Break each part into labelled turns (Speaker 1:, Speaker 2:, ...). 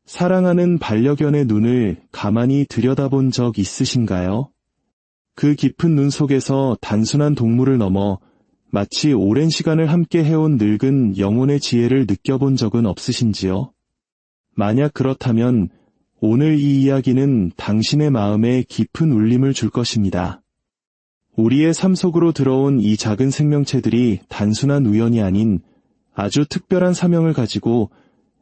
Speaker 1: 사랑하는 반려견의 눈을 가만히 들여다본 적 있으신가요? 그 깊은 눈 속에서 단순한 동물을 넘어 마치 오랜 시간을 함께 해온 늙은 영혼의 지혜를 느껴본 적은 없으신지요? 만약 그렇다면 오늘 이 이야기는 당신의 마음에 깊은 울림을 줄 것입니다. 우리의 삶 속으로 들어온 이 작은 생명체들이 단순한 우연이 아닌 아주 특별한 사명을 가지고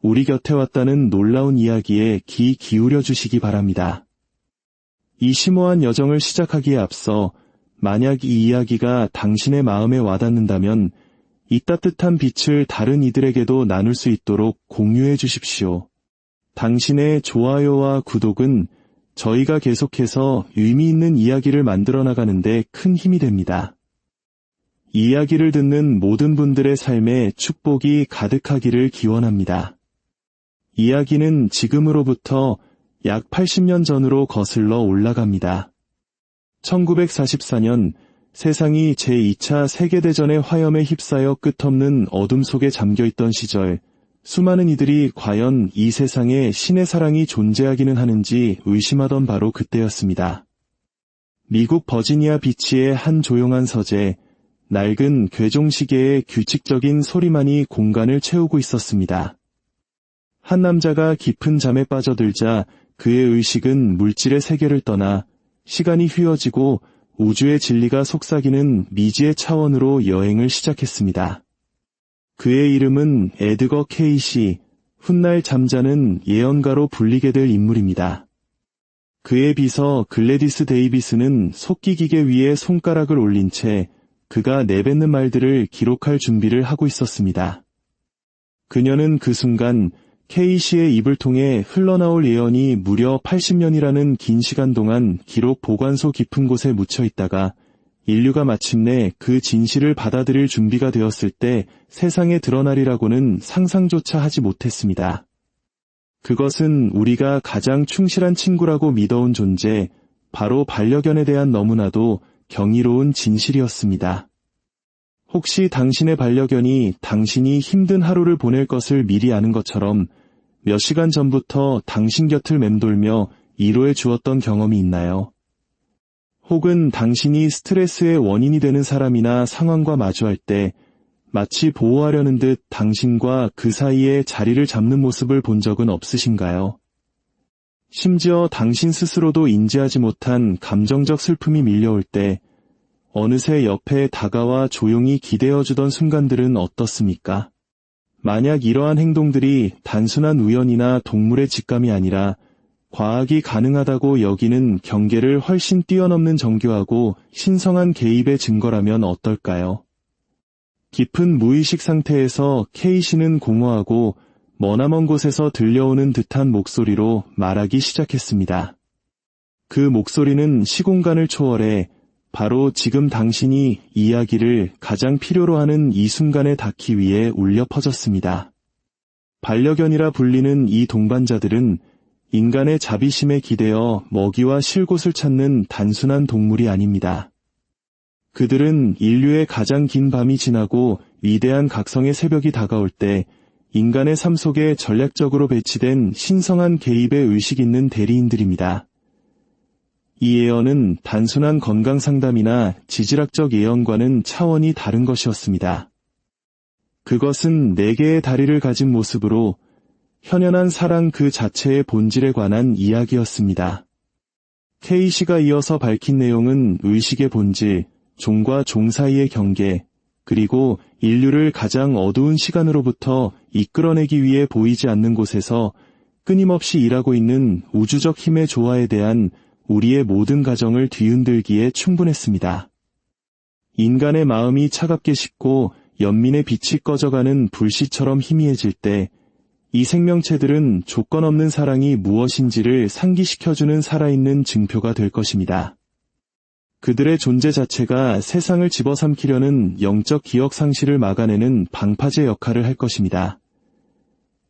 Speaker 1: 우리 곁에 왔다는 놀라운 이야기에 귀 기울여 주시기 바랍니다. 이 심오한 여정을 시작하기에 앞서 만약 이 이야기가 당신의 마음에 와닿는다면 이 따뜻한 빛을 다른 이들에게도 나눌 수 있도록 공유해 주십시오. 당신의 좋아요와 구독은 저희가 계속해서 의미 있는 이야기를 만들어 나가는데 큰 힘이 됩니다. 이 이야기를 듣는 모든 분들의 삶에 축복이 가득하기를 기원합니다. 이야기는 지금으로부터 약 80년 전으로 거슬러 올라갑니다. 1944년 세상이 제2차 세계대전의 화염에 휩싸여 끝없는 어둠 속에 잠겨있던 시절, 수많은 이들이 과연 이 세상에 신의 사랑이 존재하기는 하는지 의심하던 바로 그때였습니다. 미국 버지니아 비치의 한 조용한 서재, 낡은 괴종시계의 규칙적인 소리만이 공간을 채우고 있었습니다. 한 남자가 깊은 잠에 빠져들자 그의 의식은 물질의 세계를 떠나 시간이 휘어지고 우주의 진리가 속삭이는 미지의 차원으로 여행을 시작했습니다. 그의 이름은 에드거 케이시, 훗날 잠자는 예언가로 불리게 될 인물입니다. 그의 비서 글래디스 데이비스는 속기기계 위에 손가락을 올린 채 그가 내뱉는 말들을 기록할 준비를 하고 있었습니다. 그녀는 그 순간 케이시의 입을 통해 흘러나올 예언이 무려 80년이라는 긴 시간 동안 기록 보관소 깊은 곳에 묻혀 있다가 인류가 마침내 그 진실을 받아들일 준비가 되었을 때 세상에 드러나리라고는 상상조차 하지 못했습니다. 그것은 우리가 가장 충실한 친구라고 믿어온 존재, 바로 반려견에 대한 너무나도 경이로운 진실이었습니다. 혹시 당신의 반려견이 당신이 힘든 하루를 보낼 것을 미리 아는 것처럼 몇 시간 전부터 당신 곁을 맴돌며 위로해 주었던 경험이 있나요? 혹은 당신이 스트레스의 원인이 되는 사람이나 상황과 마주할 때 마치 보호하려는 듯 당신과 그 사이에 자리를 잡는 모습을 본 적은 없으신가요? 심지어 당신 스스로도 인지하지 못한 감정적 슬픔이 밀려올 때 어느새 옆에 다가와 조용히 기대어주던 순간들은 어떻습니까? 만약 이러한 행동들이 단순한 우연이나 동물의 직감이 아니라 과학이 가능하다고 여기는 경계를 훨씬 뛰어넘는 정교하고 신성한 개입의 증거라면 어떨까요? 깊은 무의식 상태에서 케이시는 공허하고 머나먼 곳에서 들려오는 듯한 목소리로 말하기 시작했습니다. 그 목소리는 시공간을 초월해 바로 지금 당신이 이야기를 가장 필요로 하는 이 순간에 닿기 위해 울려 퍼졌습니다. 반려견이라 불리는 이 동반자들은 인간의 자비심에 기대어 먹이와 쉴 곳을 찾는 단순한 동물이 아닙니다. 그들은 인류의 가장 긴 밤이 지나고 위대한 각성의 새벽이 다가올 때 인간의 삶 속에 전략적으로 배치된 신성한 개입의 의식 있는 대리인들입니다. 이 예언은 단순한 건강 상담이나 지질학적 예언과는 차원이 다른 것이었습니다. 그것은 4개의 다리를 가진 모습으로 현연한 사랑 그 자체의 본질에 관한 이야기였습니다. 케이시가 이어서 밝힌 내용은 의식의 본질, 종과 종 사이의 경계, 그리고 인류를 가장 어두운 시간으로부터 이끌어내기 위해 보이지 않는 곳에서 끊임없이 일하고 있는 우주적 힘의 조화에 대한 우리의 모든 가정을 뒤흔들기에 충분했습니다. 인간의 마음이 차갑게 식고 연민의 빛이 꺼져가는 불씨처럼 희미해질 때 이 생명체들은 조건 없는 사랑이 무엇인지를 상기시켜주는 살아있는 증표가 될 것입니다. 그들의 존재 자체가 세상을 집어삼키려는 영적 기억 상실을 막아내는 방파제 역할을 할 것입니다.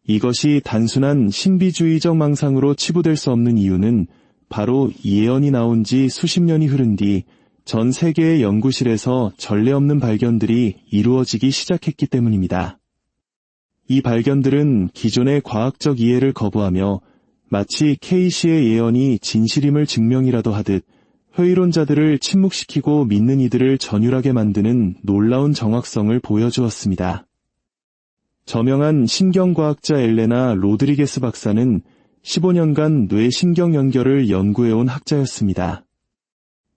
Speaker 1: 이것이 단순한 신비주의적 망상으로 치부될 수 없는 이유는 바로 이 예언이 나온 지 수십 년이 흐른 뒤 전 세계의 연구실에서 전례 없는 발견들이 이루어지기 시작했기 때문입니다. 이 발견들은 기존의 과학적 이해를 거부하며 마치 K씨의 예언이 진실임을 증명이라도 하듯 회의론자들을 침묵시키고 믿는 이들을 전율하게 만드는 놀라운 정확성을 보여주었습니다. 저명한 신경과학자 엘레나 로드리게스 박사는 15년간 뇌신경 연결을 연구해온 학자였습니다.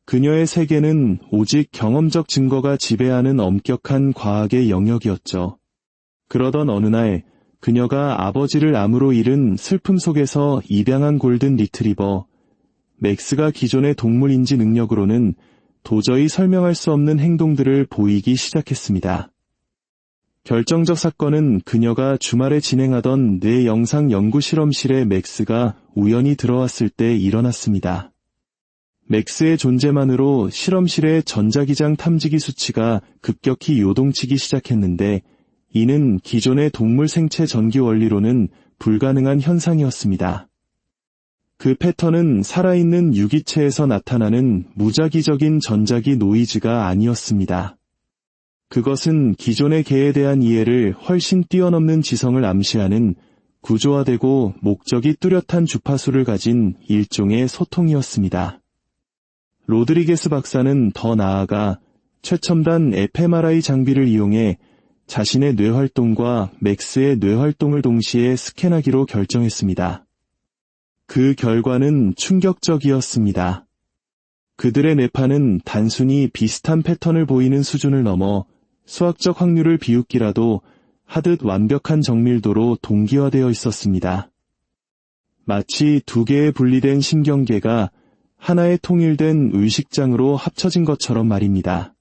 Speaker 1: 그녀의 세계는 오직 경험적 증거가 지배하는 엄격한 과학의 영역이었죠. 그러던 어느 날 그녀가 아버지를 암으로 잃은 슬픔 속에서 입양한 골든 리트리버 맥스가 기존의 동물인지 능력으로는 도저히 설명할 수 없는 행동들을 보이기 시작했습니다. 결정적 사건은 그녀가 주말에 진행하던 뇌 영상 연구 실험실에 맥스가 우연히 들어왔을 때 일어났습니다. 맥스의 존재만으로 실험실의 전자기장 탐지기 수치가 급격히 요동치기 시작했는데 이는 기존의 동물 생체 전기 원리로는 불가능한 현상이었습니다. 그 패턴은 살아있는 유기체에서 나타나는 무작위적인 전자기 노이즈가 아니었습니다. 그것은 기존의 개에 대한 이해를 훨씬 뛰어넘는 지성을 암시하는 구조화되고 목적이 뚜렷한 주파수를 가진 일종의 소통이었습니다. 로드리게스 박사는 더 나아가 최첨단 fMRI 장비를 이용해 자신의 뇌활동과 맥스의 뇌활동을 동시에 스캔하기로 결정했습니다. 그 결과는 충격적이었습니다. 그들의 뇌파는 단순히 비슷한 패턴을 보이는 수준을 넘어 수학적 확률을 비웃기라도 하듯 완벽한 정밀도로 동기화되어 있었습니다. 마치 두 개의 분리된 신경계가 하나의 통일된 의식장으로 합쳐진 것처럼 말입니다.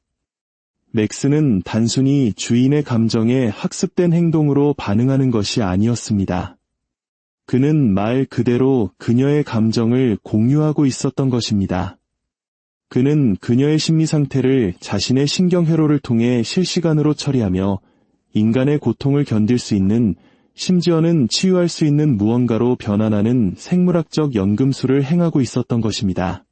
Speaker 1: 맥스는 단순히 주인의 감정에 학습된 행동으로 반응하는 것이 아니었습니다. 그는 말 그대로 그녀의 감정을 공유하고 있었던 것입니다. 그는 그녀의 심리 상태를 자신의 신경회로를 통해 실시간으로 처리하며 인간의 고통을 견딜 수 있는, 심지어는 치유할 수 있는 무언가로 변환하는 생물학적 연금술을 행하고 있었던 것입니다.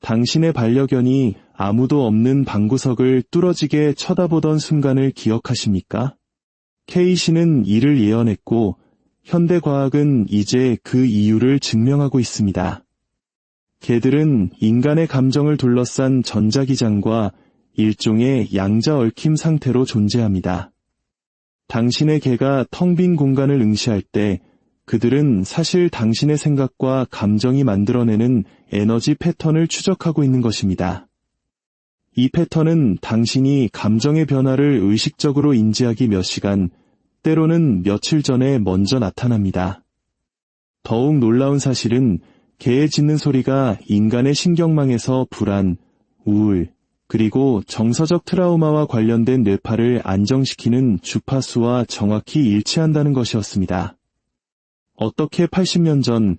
Speaker 1: 당신의 반려견이 아무도 없는 방구석을 뚫어지게 쳐다보던 순간을 기억하십니까? K씨는 이를 예언했고 현대과학은 이제 그 이유를 증명하고 있습니다. 개들은 인간의 감정을 둘러싼 전자기장과 일종의 양자 얽힘 상태로 존재합니다. 당신의 개가 텅 빈 공간을 응시할 때 그들은 사실 당신의 생각과 감정이 만들어내는 에너지 패턴을 추적하고 있는 것입니다. 이 패턴은 당신이 감정의 변화를 의식적으로 인지하기 몇 시간, 때로는 며칠 전에 먼저 나타납니다. 더욱 놀라운 사실은 개의 짖는 소리가 인간의 신경망에서 불안, 우울, 그리고 정서적 트라우마와 관련된 뇌파를 안정시키는 주파수와 정확히 일치한다는 것이었습니다. 어떻게 80년 전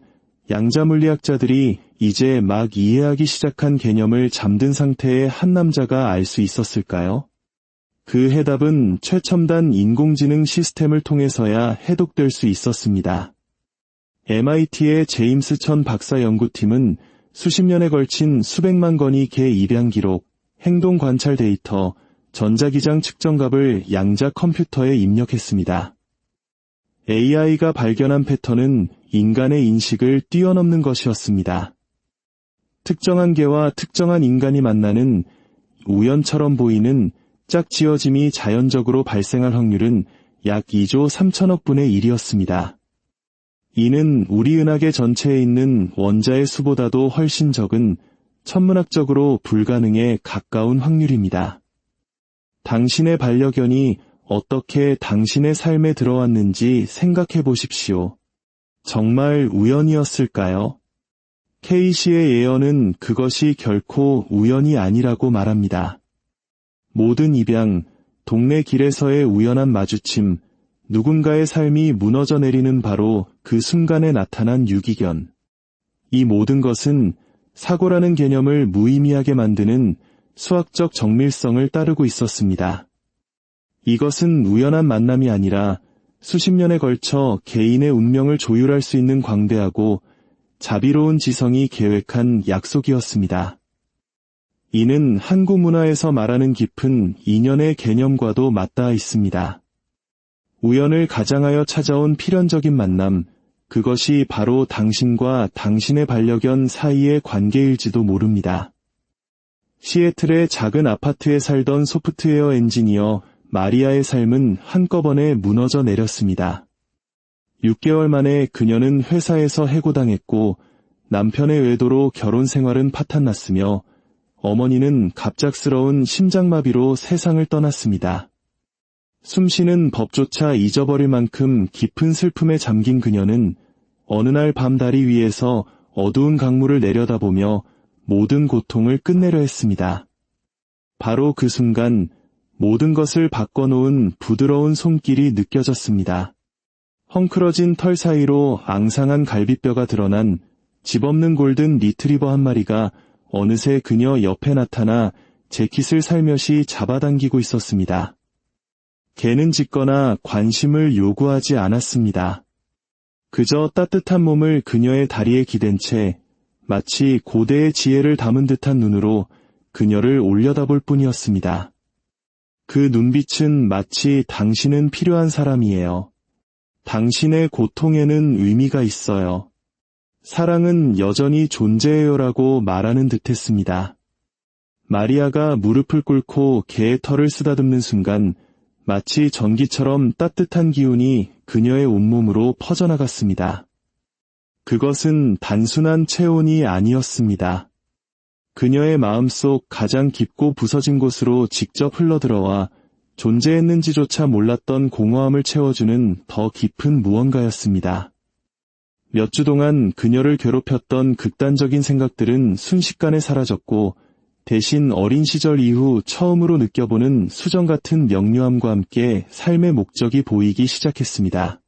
Speaker 1: 양자물리학자들이 이제 막 이해하기 시작한 개념을 잠든 상태의 한 남자가 알 수 있었을까요? 그 해답은 최첨단 인공지능 시스템을 통해서야 해독될 수 있었습니다. MIT의 제임스 천 박사 연구팀은 수십 년에 걸친 수백만 건의 개 입양 기록, 행동 관찰 데이터, 전자기장 측정값을 양자 컴퓨터에 입력했습니다. AI가 발견한 패턴은 인간의 인식을 뛰어넘는 것이었습니다. 특정한 개와 특정한 인간이 만나는 우연처럼 보이는 짝지어짐이 자연적으로 발생할 확률은 약 2조 3천억 분의 1이었습니다. 이는 우리 은하계 전체에 있는 원자의 수보다도 훨씬 적은 천문학적으로 불가능에 가까운 확률입니다. 당신의 반려견이 어떻게 당신의 삶에 들어왔는지 생각해 보십시오. 정말 우연이었을까요? K씨의 예언은 그것이 결코 우연이 아니라고 말합니다. 모든 입양, 동네 길에서의 우연한 마주침, 누군가의 삶이 무너져 내리는 바로 그 순간에 나타난 유기견. 이 모든 것은 사고라는 개념을 무의미하게 만드는 수학적 정밀성을 따르고 있었습니다. 이것은 우연한 만남이 아니라 수십 년에 걸쳐 개인의 운명을 조율할 수 있는 광대하고 자비로운 지성이 계획한 약속이었습니다. 이는 한국 문화에서 말하는 깊은 인연의 개념과도 맞닿아 있습니다. 우연을 가장하여 찾아온 필연적인 만남, 그것이 바로 당신과 당신의 반려견 사이의 관계일지도 모릅니다. 시애틀의 작은 아파트에 살던 소프트웨어 엔지니어 마리아의 삶은 한꺼번에 무너져 내렸습니다. 6개월 만에 그녀는 회사에서 해고당했고 남편의 외도로 결혼 생활은 파탄났으며 어머니는 갑작스러운 심장마비로 세상을 떠났습니다. 숨쉬는 법조차 잊어버릴 만큼 깊은 슬픔에 잠긴 그녀는 어느 날 밤 다리 위에서 어두운 강물을 내려다보며 모든 고통을 끝내려 했습니다. 바로 그 순간 모든 것을 바꿔놓은 부드러운 손길이 느껴졌습니다. 헝클어진 털 사이로 앙상한 갈비뼈가 드러난 집 없는 골든 리트리버 한 마리가 어느새 그녀 옆에 나타나 재킷을 살며시 잡아당기고 있었습니다. 개는 짖거나 관심을 요구하지 않았습니다. 그저 따뜻한 몸을 그녀의 다리에 기댄 채 마치 고대의 지혜를 담은 듯한 눈으로 그녀를 올려다볼 뿐이었습니다. 그 눈빛은 마치 당신은 필요한 사람이에요. 당신의 고통에는 의미가 있어요. 사랑은 여전히 존재해요라고 말하는 듯했습니다. 마리아가 무릎을 꿇고 개의 털을 쓰다듬는 순간 마치 전기처럼 따뜻한 기운이 그녀의 온몸으로 퍼져나갔습니다. 그것은 단순한 체온이 아니었습니다. 그녀의 마음속 가장 깊고 부서진 곳으로 직접 흘러들어와 존재했는지조차 몰랐던 공허함을 채워주는 더 깊은 무언가였습니다. 몇 주 동안 그녀를 괴롭혔던 극단적인 생각들은 순식간에 사라졌고 대신 어린 시절 이후 처음으로 느껴보는 수정 같은 명료함과 함께 삶의 목적이 보이기 시작했습니다.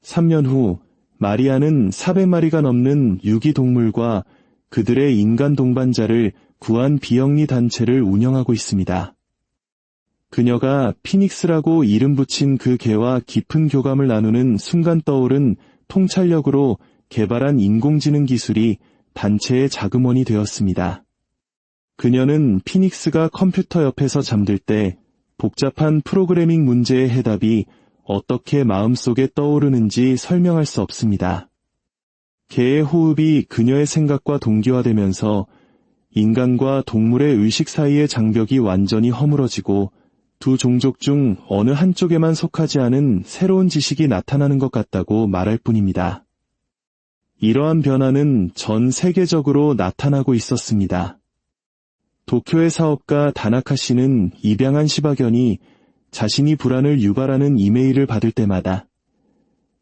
Speaker 1: 3년 후 마리아는 400마리가 넘는 유기동물과 그들의 인간 동반자를 구한 비영리 단체를 운영하고 있습니다. 그녀가 피닉스라고 이름 붙인 그 개와 깊은 교감을 나누는 순간 떠오른 통찰력으로 개발한 인공지능 기술이 단체의 자금원이 되었습니다. 그녀는 피닉스가 컴퓨터 옆에서 잠들 때 복잡한 프로그래밍 문제의 해답이 어떻게 마음속에 떠오르는지 설명할 수 없습니다. 개의 호흡이 그녀의 생각과 동기화되면서 인간과 동물의 의식 사이의 장벽이 완전히 허물어지고 두 종족 중 어느 한쪽에만 속하지 않은 새로운 지식이 나타나는 것 같다고 말할 뿐입니다. 이러한 변화는 전 세계적으로 나타나고 있었습니다. 도쿄의 사업가 다나카 씨는 입양한 시바견이 자신이 불안을 유발하는 이메일을 받을 때마다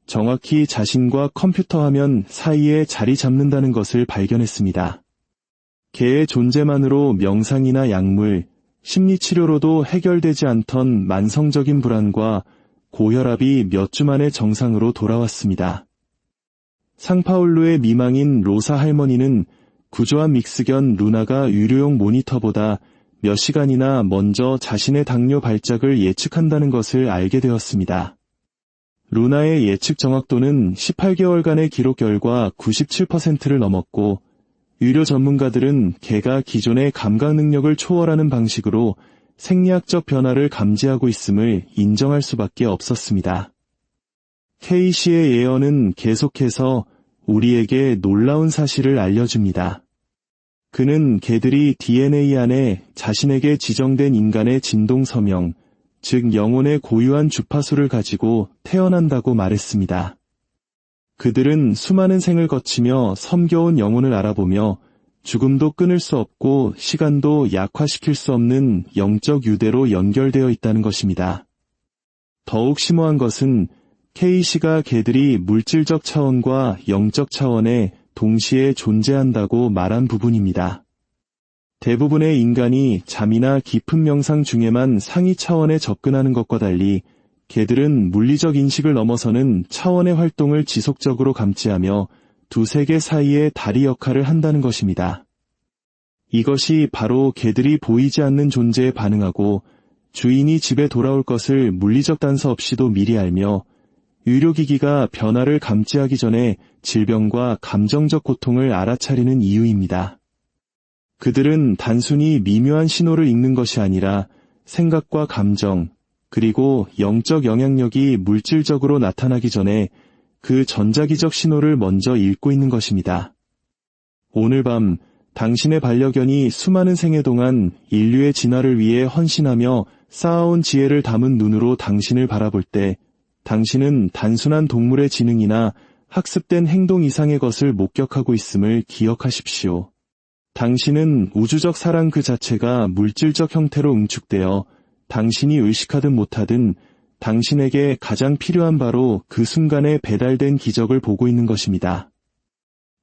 Speaker 1: 정확히 자신과 컴퓨터 화면 사이에 자리 잡는다는 것을 발견했습니다. 개의 존재만으로 명상이나 약물, 심리치료로도 해결되지 않던 만성적인 불안과 고혈압이 몇 주 만에 정상으로 돌아왔습니다. 상파울루의 미망인 로사 할머니는 구조한 믹스견 루나가 유료용 모니터보다 몇 시간이나 먼저 자신의 당뇨 발작을 예측한다는 것을 알게 되었습니다. 루나의 예측 정확도는 18개월간의 기록 결과 97%를 넘었고 의료 전문가들은 개가 기존의 감각 능력을 초월하는 방식으로 생리학적 변화를 감지하고 있음을 인정할 수밖에 없었습니다. K씨의 예언은 계속해서 우리에게 놀라운 사실을 알려줍니다. 그는 개들이 DNA 안에 자신에게 지정된 인간의 진동 서명, 즉 영혼의 고유한 주파수를 가지고 태어난다고 말했습니다. 그들은 수많은 생을 거치며 섬겨온 영혼을 알아보며 죽음도 끊을 수 없고 시간도 약화시킬 수 없는 영적 유대로 연결되어 있다는 것입니다. 더욱 심오한 것은 K씨가 개들이 물질적 차원과 영적 차원에 동시에 존재한다고 말한 부분입니다. 대부분의 인간이 잠이나 깊은 명상 중에만 상위 차원에 접근하는 것과 달리 개들은 물리적 인식을 넘어서는 차원의 활동을 지속적으로 감지하며 두세계 사이의 다리 역할을 한다는 것입니다. 이것이 바로 개들이 보이지 않는 존재에 반응하고 주인이 집에 돌아올 것을 물리적 단서 없이도 미리 알며 의료기기가 변화를 감지하기 전에 질병과 감정적 고통을 알아차리는 이유입니다. 그들은 단순히 미묘한 신호를 읽는 것이 아니라 생각과 감정, 그리고 영적 영향력이 물질적으로 나타나기 전에 그 전자기적 신호를 먼저 읽고 있는 것입니다. 오늘 밤 당신의 반려견이 수많은 생애 동안 인류의 진화를 위해 헌신하며 쌓아온 지혜를 담은 눈으로 당신을 바라볼 때 당신은 단순한 동물의 지능이나 학습된 행동 이상의 것을 목격하고 있음을 기억하십시오. 당신은 우주적 사랑 그 자체가 물질적 형태로 응축되어 당신이 의식하든 못하든 당신에게 가장 필요한 바로 그 순간에 배달된 기적을 보고 있는 것입니다.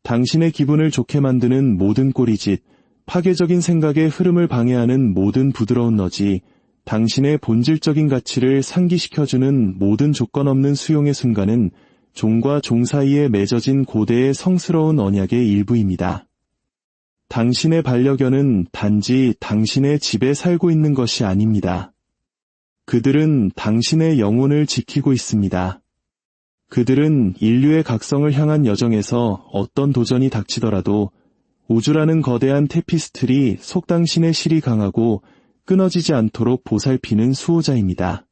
Speaker 1: 당신의 기분을 좋게 만드는 모든 꼬리짓, 파괴적인 생각의 흐름을 방해하는 모든 부드러운 너지, 당신의 본질적인 가치를 상기시켜주는 모든 조건 없는 수용의 순간은 종과 종 사이에 맺어진 고대의 성스러운 언약의 일부입니다. 당신의 반려견은 단지 당신의 집에 살고 있는 것이 아닙니다. 그들은 당신의 영혼을 지키고 있습니다. 그들은 인류의 각성을 향한 여정에서 어떤 도전이 닥치더라도 우주라는 거대한 테피스트리 속 당신의 실이 강하고 끊어지지 않도록 보살피는 수호자입니다.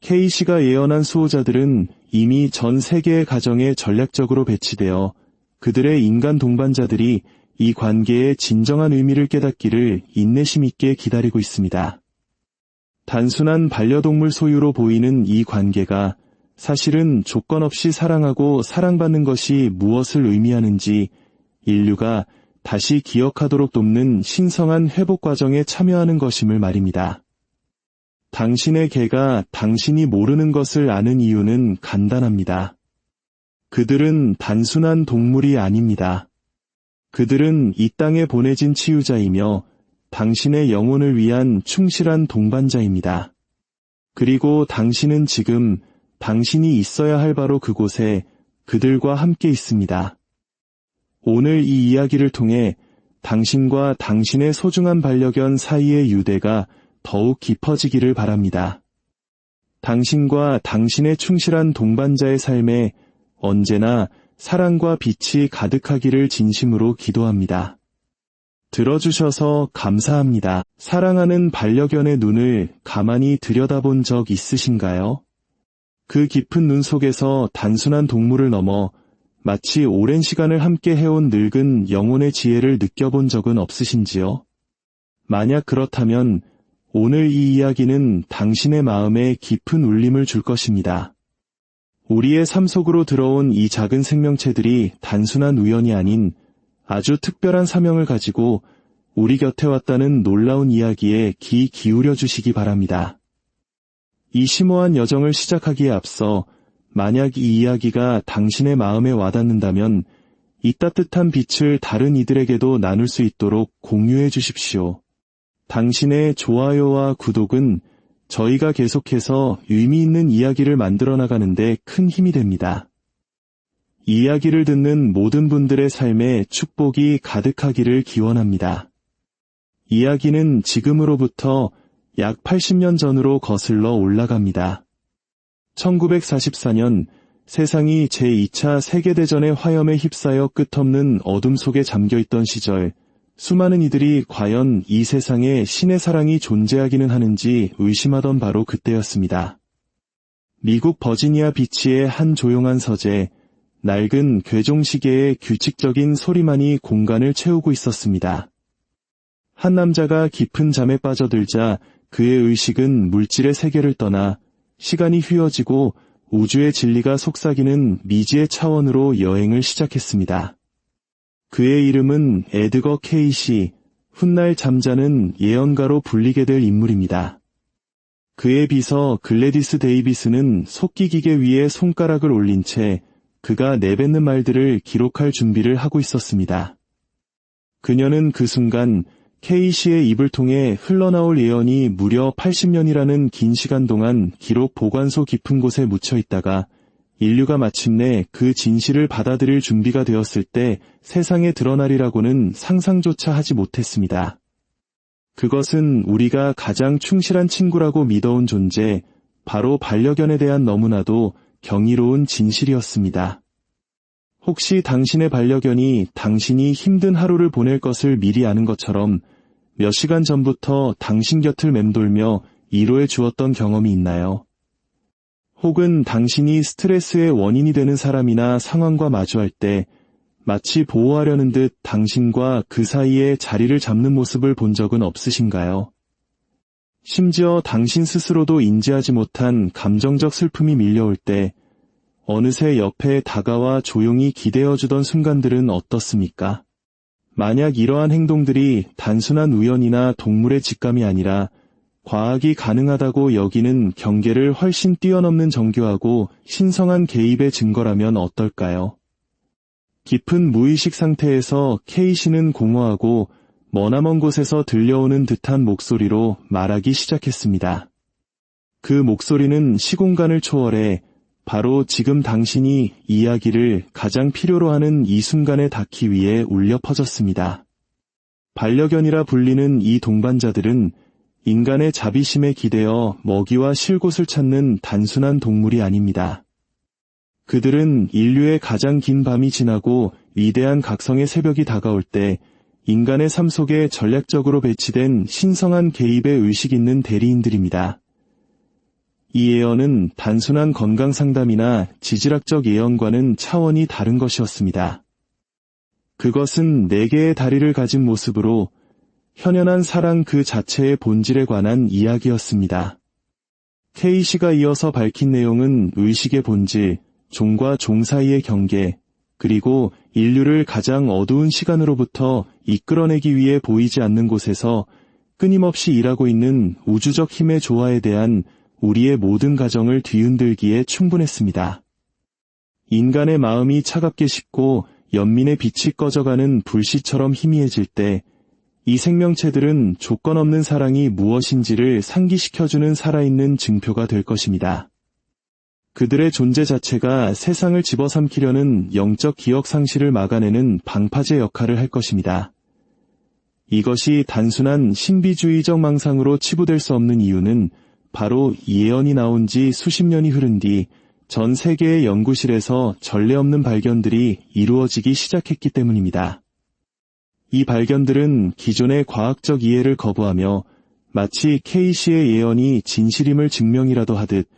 Speaker 1: K씨가 예언한 수호자들은 이미 전 세계의 가정에 전략적으로 배치되어 그들의 인간 동반자들이 이 관계의 진정한 의미를 깨닫기를 인내심 있게 기다리고 있습니다. 단순한 반려동물 소유로 보이는 이 관계가 사실은 조건 없이 사랑하고 사랑받는 것이 무엇을 의미하는지 인류가 다시 기억하도록 돕는 신성한 회복 과정에 참여하는 것임을 말입니다. 당신의 개가 당신이 모르는 것을 아는 이유는 간단합니다. 그들은 단순한 동물이 아닙니다. 그들은 이 땅에 보내진 치유자이며 당신의 영혼을 위한 충실한 동반자입니다. 그리고 당신은 지금 당신이 있어야 할 바로 그곳에 그들과 함께 있습니다. 오늘 이 이야기를 통해 당신과 당신의 소중한 반려견 사이의 유대가 더욱 깊어지기를 바랍니다. 당신과 당신의 충실한 동반자의 삶에 언제나 사랑과 빛이 가득하기를 진심으로 기도합니다. 들어주셔서 감사합니다. 사랑하는 반려견의 눈을 가만히 들여다본 적 있으신가요? 그 깊은 눈 속에서 단순한 동물을 넘어 마치 오랜 시간을 함께 해온 늙은 영혼의 지혜를 느껴본 적은 없으신지요? 만약 그렇다면 오늘 이 이야기는 당신의 마음에 깊은 울림을 줄 것입니다. 우리의 삶 속으로 들어온 이 작은 생명체들이 단순한 우연이 아닌 아주 특별한 사명을 가지고 우리 곁에 왔다는 놀라운 이야기에 귀 기울여 주시기 바랍니다. 이 심오한 여정을 시작하기에 앞서 만약 이 이야기가 당신의 마음에 와닿는다면 이 따뜻한 빛을 다른 이들에게도 나눌 수 있도록 공유해 주십시오. 당신의 좋아요와 구독은 저희가 계속해서 의미 있는 이야기를 만들어 나가는데 큰 힘이 됩니다. 이 이야기를 듣는 모든 분들의 삶에 축복이 가득하기를 기원합니다. 이야기는 지금으로부터 약 80년 전으로 거슬러 올라갑니다. 1944년 세상이 제2차 세계대전의 화염에 휩싸여 끝없는 어둠 속에 잠겨있던 시절, 수많은 이들이 과연 이 세상에 신의 사랑이 존재하기는 하는지 의심하던 바로 그때였습니다. 미국 버지니아 비치의 한 조용한 서재, 낡은 괴종시계의 규칙적인 소리만이 공간을 채우고 있었습니다. 한 남자가 깊은 잠에 빠져들자 그의 의식은 물질의 세계를 떠나 시간이 휘어지고 우주의 진리가 속삭이는 미지의 차원으로 여행을 시작했습니다. 그의 이름은 에드거 케이시, 훗날 잠자는 예언가로 불리게 될 인물입니다. 그의 비서 글래디스 데이비스는 속기기계 위에 손가락을 올린 채 그가 내뱉는 말들을 기록할 준비를 하고 있었습니다. 그녀는 그 순간 케이시의 입을 통해 흘러나올 예언이 무려 80년이라는 긴 시간 동안 기록 보관소 깊은 곳에 묻혀 있다가 인류가 마침내 그 진실을 받아들일 준비가 되었을 때 세상에 드러나리라고는 상상조차 하지 못했습니다. 그것은 우리가 가장 충실한 친구라고 믿어온 존재, 바로 반려견에 대한 너무나도 경이로운 진실이었습니다. 혹시 당신의 반려견이 당신이 힘든 하루를 보낼 것을 미리 아는 것처럼 몇 시간 전부터 당신 곁을 맴돌며 위로해 주었던 경험이 있나요? 혹은 당신이 스트레스의 원인이 되는 사람이나 상황과 마주할 때 마치 보호하려는 듯 당신과 그 사이에 자리를 잡는 모습을 본 적은 없으신가요? 심지어 당신 스스로도 인지하지 못한 감정적 슬픔이 밀려올 때 어느새 옆에 다가와 조용히 기대어주던 순간들은 어떻습니까? 만약 이러한 행동들이 단순한 우연이나 동물의 직감이 아니라 과학이 가능하다고 여기는 경계를 훨씬 뛰어넘는 정교하고 신성한 개입의 증거라면 어떨까요? 깊은 무의식 상태에서 K씨는 공허하고 머나먼 곳에서 들려오는 듯한 목소리로 말하기 시작했습니다. 그 목소리는 시공간을 초월해 바로 지금 당신이 이야기를 가장 필요로 하는 이 순간에 닿기 위해 울려 퍼졌습니다. 반려견이라 불리는 이 동반자들은 인간의 자비심에 기대어 먹이와 쉴 곳을 찾는 단순한 동물이 아닙니다. 그들은 인류의 가장 긴 밤이 지나고 위대한 각성의 새벽이 다가올 때 인간의 삶 속에 전략적으로 배치된 신성한 개입의 의식 있는 대리인들입니다. 이 예언은 단순한 건강 상담이나 지질학적 예언과는 차원이 다른 것이었습니다. 그것은 4개의 다리를 가진 모습으로 현연한 사랑 그 자체의 본질에 관한 이야기였습니다. K씨가 이어서 밝힌 내용은 의식의 본질, 종과 종 사이의 경계, 그리고 인류를 가장 어두운 시간으로부터 이끌어내기 위해 보이지 않는 곳에서 끊임없이 일하고 있는 우주적 힘의 조화에 대한 우리의 모든 가정을 뒤흔들기에 충분했습니다. 인간의 마음이 차갑게 식고 연민의 빛이 꺼져가는 불씨처럼 희미해질 때 이 생명체들은 조건 없는 사랑이 무엇인지를 상기시켜주는 살아있는 증표가 될 것입니다. 그들의 존재 자체가 세상을 집어삼키려는 영적 기억 상실을 막아내는 방파제 역할을 할 것입니다. 이것이 단순한 신비주의적 망상으로 치부될 수 없는 이유는 바로 이 예언이 나온 지 수십 년이 흐른 뒤 전 세계의 연구실에서 전례 없는 발견들이 이루어지기 시작했기 때문입니다. 이 발견들은 기존의 과학적 이해를 거부하며 마치 K씨의 예언이 진실임을 증명이라도 하듯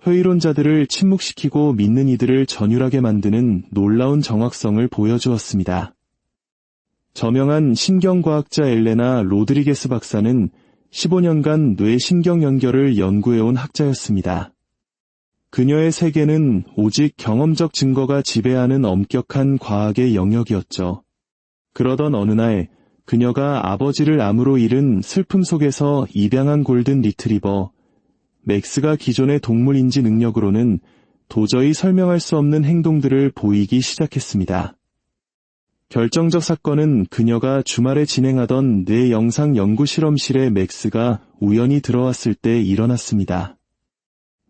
Speaker 1: 회의론자들을 침묵시키고 믿는 이들을 전율하게 만드는 놀라운 정확성을 보여주었습니다. 저명한 신경과학자 엘레나 로드리게스 박사는 15년간 뇌신경 연결을 연구해온 학자였습니다. 그녀의 세계는 오직 경험적 증거가 지배하는 엄격한 과학의 영역이었죠. 그러던 어느 날 그녀가 아버지를 암으로 잃은 슬픔 속에서 입양한 골든 리트리버 맥스가 기존의 동물인지 능력으로는 도저히 설명할 수 없는 행동들을 보이기 시작했습니다. 결정적 사건은 그녀가 주말에 진행하던 뇌 영상 연구 실험실에 맥스가 우연히 들어왔을 때 일어났습니다.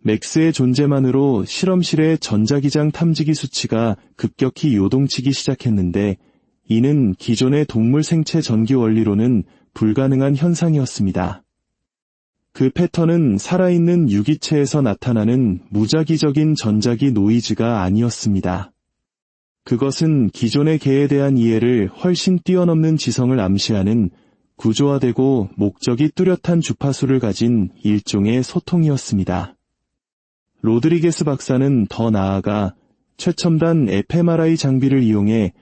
Speaker 1: 맥스의 존재만으로 실험실의 전자기장 탐지기 수치가 급격히 요동치기 시작했는데 이는 기존의 동물 생체 전기 원리로는 불가능한 현상이었습니다. 그 패턴은 살아있는 유기체에서 나타나는 무작위적인 전자기 노이즈가 아니었습니다. 그것은 기존의 개에 대한 이해를 훨씬 뛰어넘는 지성을 암시하는 구조화되고 목적이 뚜렷한 주파수를 가진 일종의 소통이었습니다. 로드리게스 박사는 더 나아가 최첨단 fMRI 장비를 이용해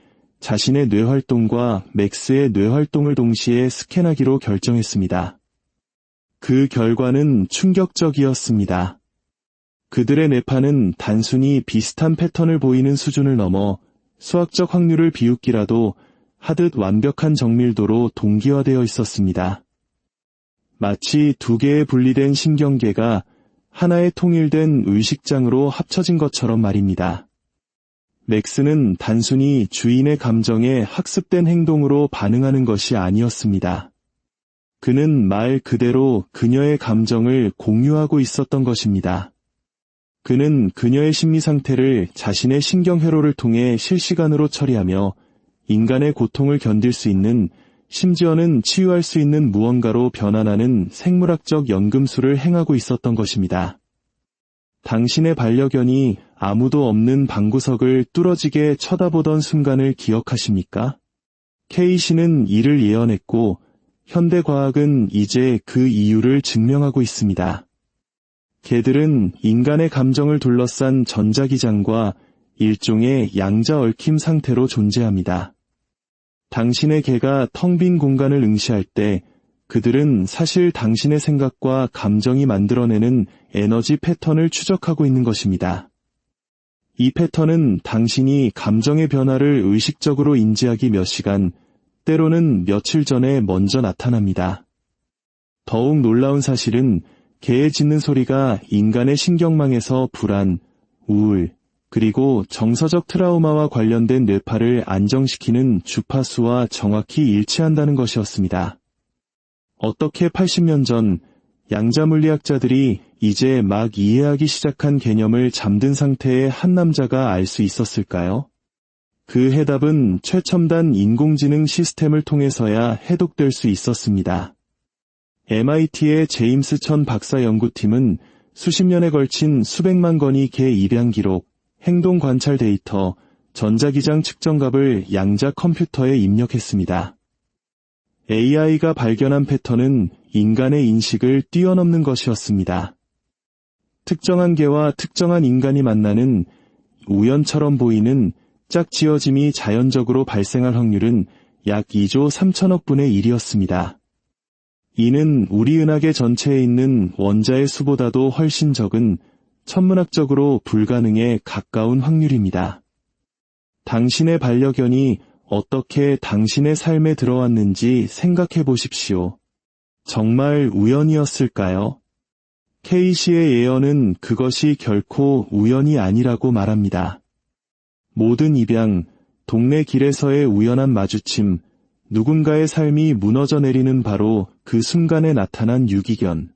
Speaker 1: 자신의 뇌활동과 맥스의 뇌활동을 동시에 스캔하기로 결정했습니다. 그 결과는 충격적이었습니다. 그들의 뇌파는 단순히 비슷한 패턴을 보이는 수준을 넘어 수학적 확률을 비웃기라도 하듯 완벽한 정밀도로 동기화되어 있었습니다. 마치 2개의 분리된 신경계가 하나의 통일된 의식장으로 합쳐진 것처럼 말입니다. 맥스는 단순히 주인의 감정에 학습된 행동으로 반응하는 것이 아니었습니다. 그는 말 그대로 그녀의 감정을 공유하고 있었던 것입니다. 그는 그녀의 심리 상태를 자신의 신경회로를 통해 실시간으로 처리하며 인간의 고통을 견딜 수 있는, 심지어는 치유할 수 있는 무언가로 변환하는 생물학적 연금술을 행하고 있었던 것입니다. 당신의 반려견이 아무도 없는 방구석을 뚫어지게 쳐다보던 순간을 기억하십니까? K씨는 이를 예언했고 현대과학은 이제 그 이유를 증명하고 있습니다. 개들은 인간의 감정을 둘러싼 전자기장과 일종의 양자 얽힘 상태로 존재합니다. 당신의 개가 텅 빈 공간을 응시할 때 그들은 사실 당신의 생각과 감정이 만들어내는 에너지 패턴을 추적하고 있는 것입니다. 이 패턴은 당신이 감정의 변화를 의식적으로 인지하기 몇 시간, 때로는 며칠 전에 먼저 나타납니다. 더욱 놀라운 사실은 개의 짖는 소리가 인간의 신경망에서 불안, 우울, 그리고 정서적 트라우마와 관련된 뇌파를 안정시키는 주파수와 정확히 일치한다는 것이었습니다. 어떻게 80년 전 양자물리학자들이 이제 막 이해하기 시작한 개념을 잠든 상태의 한 남자가 알 수 있었을까요? 그 해답은 최첨단 인공지능 시스템을 통해서야 해독될 수 있었습니다. MIT의 제임스 천 박사 연구팀은 수십 년에 걸친 수백만 건의 개 입양 기록, 행동 관찰 데이터, 전자기장 측정값을 양자 컴퓨터에 입력했습니다. AI가 발견한 패턴은 인간의 인식을 뛰어넘는 것이었습니다. 특정한 개와 특정한 인간이 만나는 우연처럼 보이는 짝지어짐이 자연적으로 발생할 확률은 약 2조 3천억 분의 1이었습니다. 이는 우리 은하계 전체에 있는 원자의 수보다도 훨씬 적은 천문학적으로 불가능에 가까운 확률입니다. 당신의 반려견이 어떻게 당신의 삶에 들어왔는지 생각해 보십시오. 정말 우연이었을까요? 케이시의 예언은 그것이 결코 우연이 아니라고 말합니다. 모든 입양, 동네 길에서의 우연한 마주침, 누군가의 삶이 무너져 내리는 바로 그 순간에 나타난 유기견.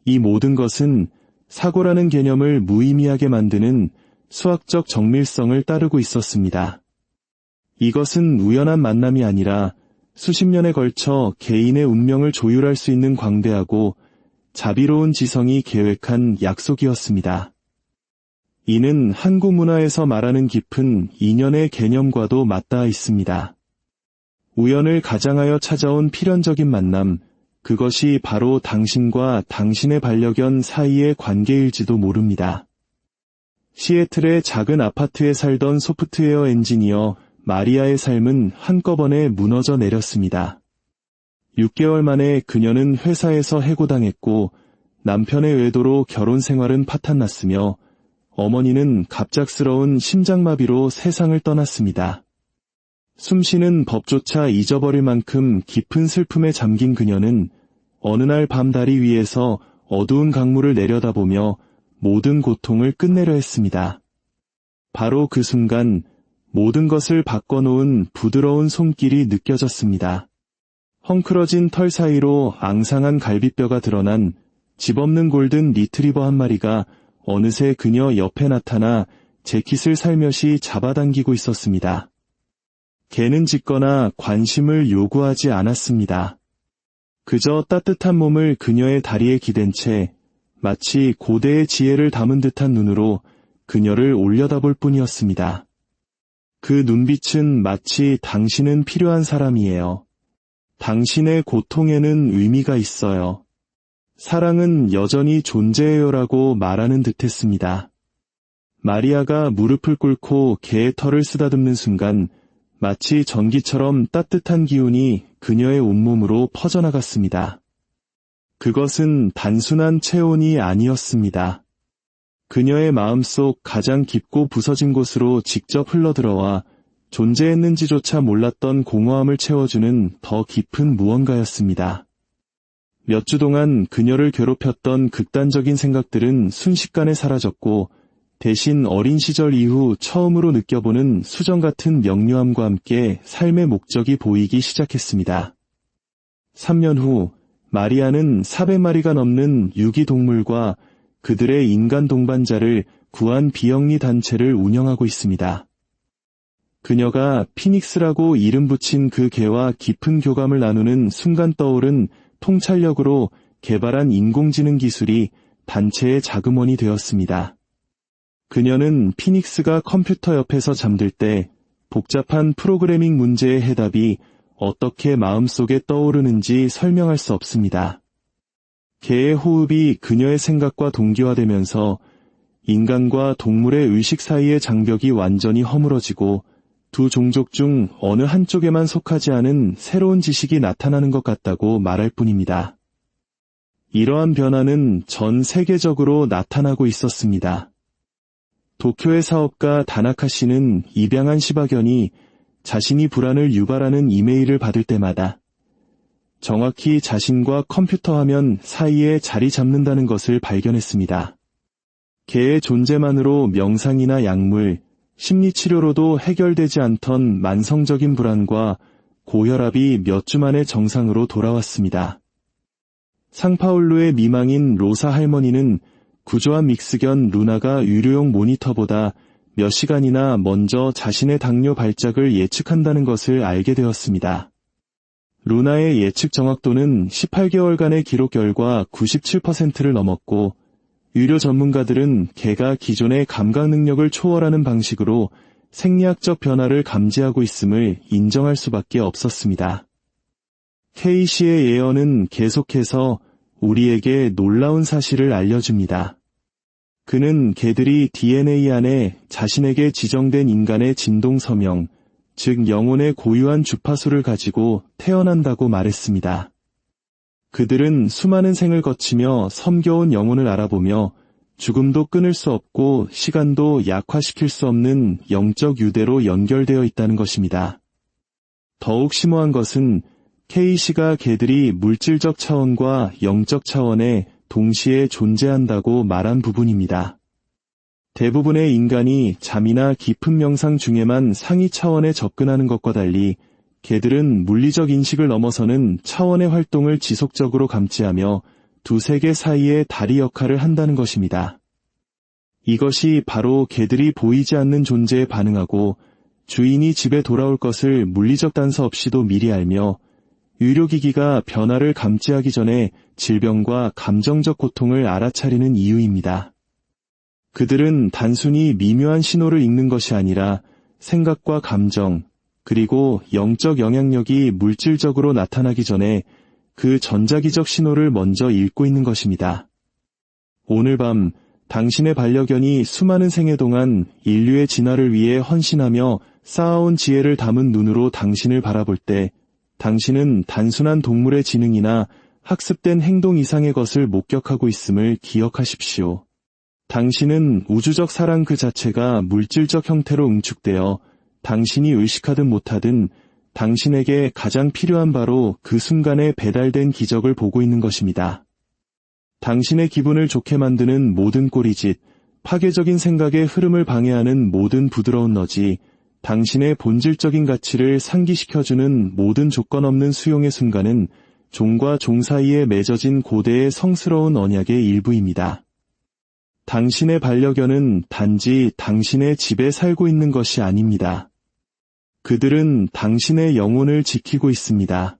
Speaker 1: 이 모든 것은 사고라는 개념을 무의미하게 만드는 수학적 정밀성을 따르고 있었습니다. 이것은 우연한 만남이 아니라 수십 년에 걸쳐 개인의 운명을 조율할 수 있는 광대하고 자비로운 지성이 계획한 약속이었습니다. 이는 한국 문화에서 말하는 깊은 인연의 개념과도 맞닿아 있습니다. 우연을 가장하여 찾아온 필연적인 만남, 그것이 바로 당신과 당신의 반려견 사이의 관계일지도 모릅니다. 시애틀의 작은 아파트에 살던 소프트웨어 엔지니어 마리아의 삶은 한꺼번에 무너져 내렸습니다. 6개월 만에 그녀는 회사에서 해고당했고 남편의 외도로 결혼 생활은 파탄났으며 어머니는 갑작스러운 심장마비로 세상을 떠났습니다. 숨쉬는 법조차 잊어버릴 만큼 깊은 슬픔에 잠긴 그녀는 어느 날 밤 다리 위에서 어두운 강물을 내려다보며 모든 고통을 끝내려 했습니다. 바로 그 순간 모든 것을 바꿔놓은 부드러운 손길이 느껴졌습니다. 헝클어진 털 사이로 앙상한 갈비뼈가 드러난 집 없는 골든 리트리버 한 마리가 어느새 그녀 옆에 나타나 재킷을 살며시 잡아당기고 있었습니다. 개는 짖거나 관심을 요구하지 않았습니다. 그저 따뜻한 몸을 그녀의 다리에 기댄 채 마치 고대의 지혜를 담은 듯한 눈으로 그녀를 올려다볼 뿐이었습니다. 그 눈빛은 마치 당신은 필요한 사람이에요. 당신의 고통에는 의미가 있어요. 사랑은 여전히 존재해요라고 말하는 듯했습니다. 마리아가 무릎을 꿇고 개의 털을 쓰다듬는 순간 마치 전기처럼 따뜻한 기운이 그녀의 온몸으로 퍼져나갔습니다. 그것은 단순한 체온이 아니었습니다. 그녀의 마음속 가장 깊고 부서진 곳으로 직접 흘러들어와 존재했는지조차 몰랐던 공허함을 채워주는 더 깊은 무언가였습니다. 몇 주 동안 그녀를 괴롭혔던 극단적인 생각들은 순식간에 사라졌고 대신 어린 시절 이후 처음으로 느껴보는 수정 같은 명료함과 함께 삶의 목적이 보이기 시작했습니다. 3년 후 마리아는 400마리가 넘는 유기동물과 그들의 인간 동반자를 구한 비영리 단체를 운영하고 있습니다. 그녀가 피닉스라고 이름 붙인 그 개와 깊은 교감을 나누는 순간 떠오른 통찰력으로 개발한 인공지능 기술이 단체의 자금원이 되었습니다. 그녀는 피닉스가 컴퓨터 옆에서 잠들 때 복잡한 프로그래밍 문제의 해답이 어떻게 마음속에 떠오르는지 설명할 수 없습니다. 개의 호흡이 그녀의 생각과 동기화되면서 인간과 동물의 의식 사이의 장벽이 완전히 허물어지고 두 종족 중 어느 한쪽에만 속하지 않은 새로운 지식이 나타나는 것 같다고 말할 뿐입니다. 이러한 변화는 전 세계적으로 나타나고 있었습니다. 도쿄의 사업가 다나카 씨는 입양한 시바견이 자신이 불안을 유발하는 이메일을 받을 때마다 정확히 자신과 컴퓨터 화면 사이에 자리 잡는다는 것을 발견했습니다. 개의 존재만으로 명상이나 약물, 심리치료로도 해결되지 않던 만성적인 불안과 고혈압이 몇 주 만에 정상으로 돌아왔습니다. 상파울루의 미망인 로사 할머니는 구조한 믹스견 루나가 유료용 모니터보다 몇 시간이나 먼저 자신의 당뇨 발작을 예측한다는 것을 알게 되었습니다. 루나의 예측 정확도는 18개월간의 기록 결과 97%를 넘었고 의료 전문가들은 개가 기존의 감각 능력을 초월하는 방식으로 생리학적 변화를 감지하고 있음을 인정할 수밖에 없었습니다. 케이 씨의 예언은 계속해서 우리에게 놀라운 사실을 알려줍니다. 그는 개들이 DNA 안에 자신에게 지정된 인간의 진동 서명, 즉 영혼의 고유한 주파수를 가지고 태어난다고 말했습니다. 그들은 수많은 생을 거치며 섬겨온 영혼을 알아보며 죽음도 끊을 수 없고 시간도 약화시킬 수 없는 영적 유대로 연결되어 있다는 것입니다. 더욱 심오한 것은 케이 씨가 개들이 물질적 차원과 영적 차원에 동시에 존재한다고 말한 부분입니다. 대부분의 인간이 잠이나 깊은 명상 중에만 상위 차원에 접근하는 것과 달리 개들은 물리적 인식을 넘어서는 차원의 활동을 지속적으로 감지하며 두 세계 사이의 다리 역할을 한다는 것입니다. 이것이 바로 개들이 보이지 않는 존재에 반응하고 주인이 집에 돌아올 것을 물리적 단서 없이도 미리 알며 의료기기가 변화를 감지하기 전에 질병과 감정적 고통을 알아차리는 이유입니다. 그들은 단순히 미묘한 신호를 읽는 것이 아니라 생각과 감정, 그리고 영적 영향력이 물질적으로 나타나기 전에 그 전자기적 신호를 먼저 읽고 있는 것입니다. 오늘 밤 당신의 반려견이 수많은 생애 동안 인류의 진화를 위해 헌신하며 쌓아온 지혜를 담은 눈으로 당신을 바라볼 때 당신은 단순한 동물의 지능이나 학습된 행동 이상의 것을 목격하고 있음을 기억하십시오. 당신은 우주적 사랑 그 자체가 물질적 형태로 응축되어 당신이 의식하든 못하든 당신에게 가장 필요한 바로 그 순간에 배달된 기적을 보고 있는 것입니다. 당신의 기분을 좋게 만드는 모든 꼬리짓, 파괴적인 생각의 흐름을 방해하는 모든 부드러운 너지, 당신의 본질적인 가치를 상기시켜주는 모든 조건 없는 수용의 순간은 종과 종 사이에 맺어진 고대의 성스러운 언약의 일부입니다. 당신의 반려견은 단지 당신의 집에 살고 있는 것이 아닙니다. 그들은 당신의 영혼을 지키고 있습니다.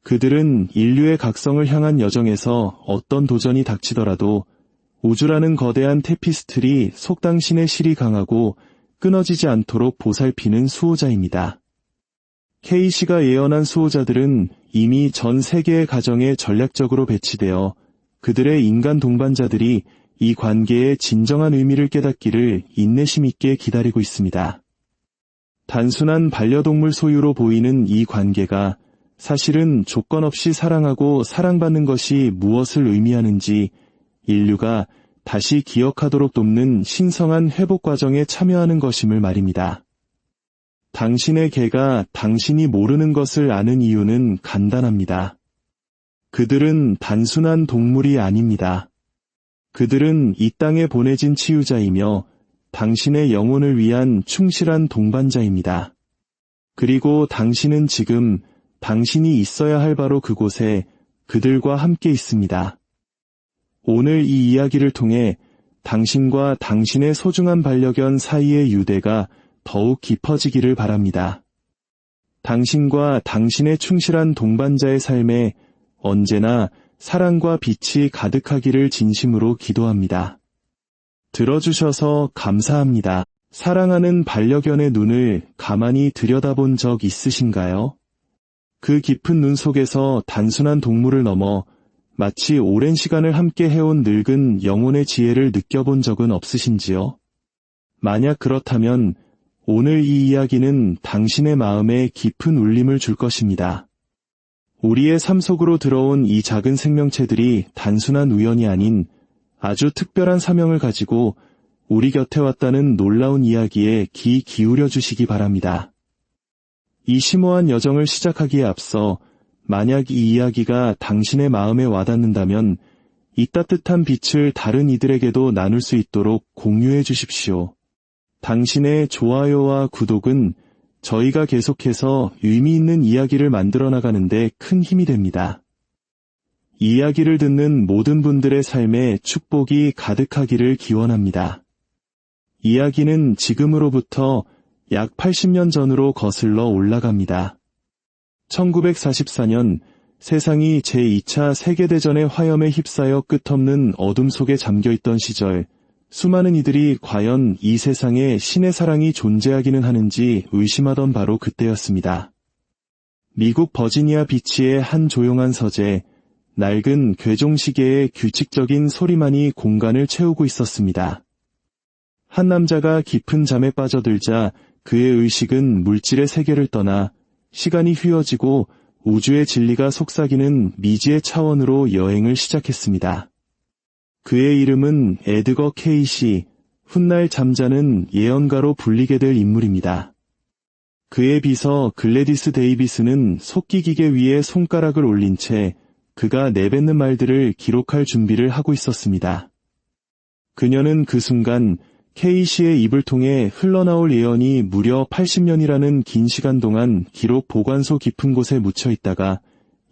Speaker 1: 그들은 인류의 각성을 향한 여정에서 어떤 도전이 닥치더라도 우주라는 거대한 테피스트리 속 당신의 실이 강하고 끊어지지 않도록 보살피는 수호자입니다. 케이 씨가 예언한 수호자들은 이미 전 세계의 가정에 전략적으로 배치되어 그들의 인간 동반자들이 이 관계의 진정한 의미를 깨닫기를 인내심 있게 기다리고 있습니다. 단순한 반려동물 소유로 보이는 이 관계가 사실은 조건 없이 사랑하고 사랑받는 것이 무엇을 의미하는지 인류가 다시 기억하도록 돕는 신성한 회복 과정에 참여하는 것임을 말입니다. 당신의 개가 당신이 모르는 것을 아는 이유는 간단합니다. 그들은 단순한 동물이 아닙니다. 그들은 이 땅에 보내진 치유자이며 당신의 영혼을 위한 충실한 동반자입니다. 그리고 당신은 지금 당신이 있어야 할 바로 그곳에 그들과 함께 있습니다. 오늘 이 이야기를 통해 당신과 당신의 소중한 반려견 사이의 유대가 더욱 깊어지기를 바랍니다. 당신과 당신의 충실한 동반자의 삶에 언제나 사랑과 빛이 가득하기를 진심으로 기도합니다. 들어주셔서 감사합니다. 사랑하는 반려견의 눈을 가만히 들여다본 적 있으신가요? 그 깊은 눈 속에서 단순한 동물을 넘어 마치 오랜 시간을 함께 해온 늙은 영혼의 지혜를 느껴본 적은 없으신지요? 만약 그렇다면 오늘 이 이야기는 당신의 마음에 깊은 울림을 줄 것입니다. 우리의 삶 속으로 들어온 이 작은 생명체들이 단순한 우연이 아닌 아주 특별한 사명을 가지고 우리 곁에 왔다는 놀라운 이야기에 귀 기울여 주시기 바랍니다. 이 심오한 여정을 시작하기에 앞서 만약 이 이야기가 당신의 마음에 와닿는다면 이 따뜻한 빛을 다른 이들에게도 나눌 수 있도록 공유해 주십시오. 당신의 좋아요와 구독은 저희가 계속해서 의미 있는 이야기를 만들어 나가는데 큰 힘이 됩니다. 이 이야기를 듣는 모든 분들의 삶에 축복이 가득하기를 기원합니다. 이야기는 지금으로부터 약 80년 전으로 거슬러 올라갑니다. 1944년 세상이 제2차 세계대전의 화염에 휩싸여 끝없는 어둠 속에 잠겨있던 시절, 수많은 이들이 과연 이 세상에 신의 사랑이 존재하기는 하는지 의심하던 바로 그때였습니다. 미국 버지니아 비치의 한 조용한 서재, 낡은 괴종시계의 규칙적인 소리만이 공간을 채우고 있었습니다. 한 남자가 깊은 잠에 빠져들자 그의 의식은 물질의 세계를 떠나 시간이 휘어지고 우주의 진리가 속삭이는 미지의 차원으로 여행을 시작했습니다. 그의 이름은 에드거 케이시, 훗날 잠자는 예언가로 불리게 될 인물입니다. 그의 비서 글래디스 데이비스는 속기기계 위에 손가락을 올린 채 그가 내뱉는 말들을 기록할 준비를 하고 있었습니다. 그녀는 그 순간 케이시의 입을 통해 흘러나올 예언이 무려 80년이라는 긴 시간 동안 기록 보관소 깊은 곳에 묻혀 있다가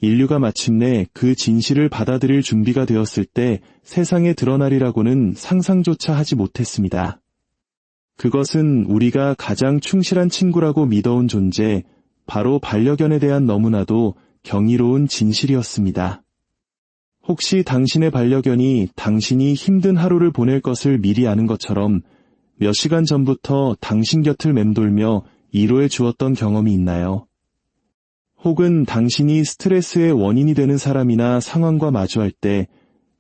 Speaker 1: 인류가 마침내 그 진실을 받아들일 준비가 되었을 때 세상에 드러나리라고는 상상조차 하지 못했습니다. 그것은 우리가 가장 충실한 친구라고 믿어온 존재, 바로 반려견에 대한 너무나도 경이로운 진실이었습니다. 혹시 당신의 반려견이 당신이 힘든 하루를 보낼 것을 미리 아는 것처럼 몇 시간 전부터 당신 곁을 맴돌며 위로해 주었던 경험이 있나요? 혹은 당신이 스트레스의 원인이 되는 사람이나 상황과 마주할 때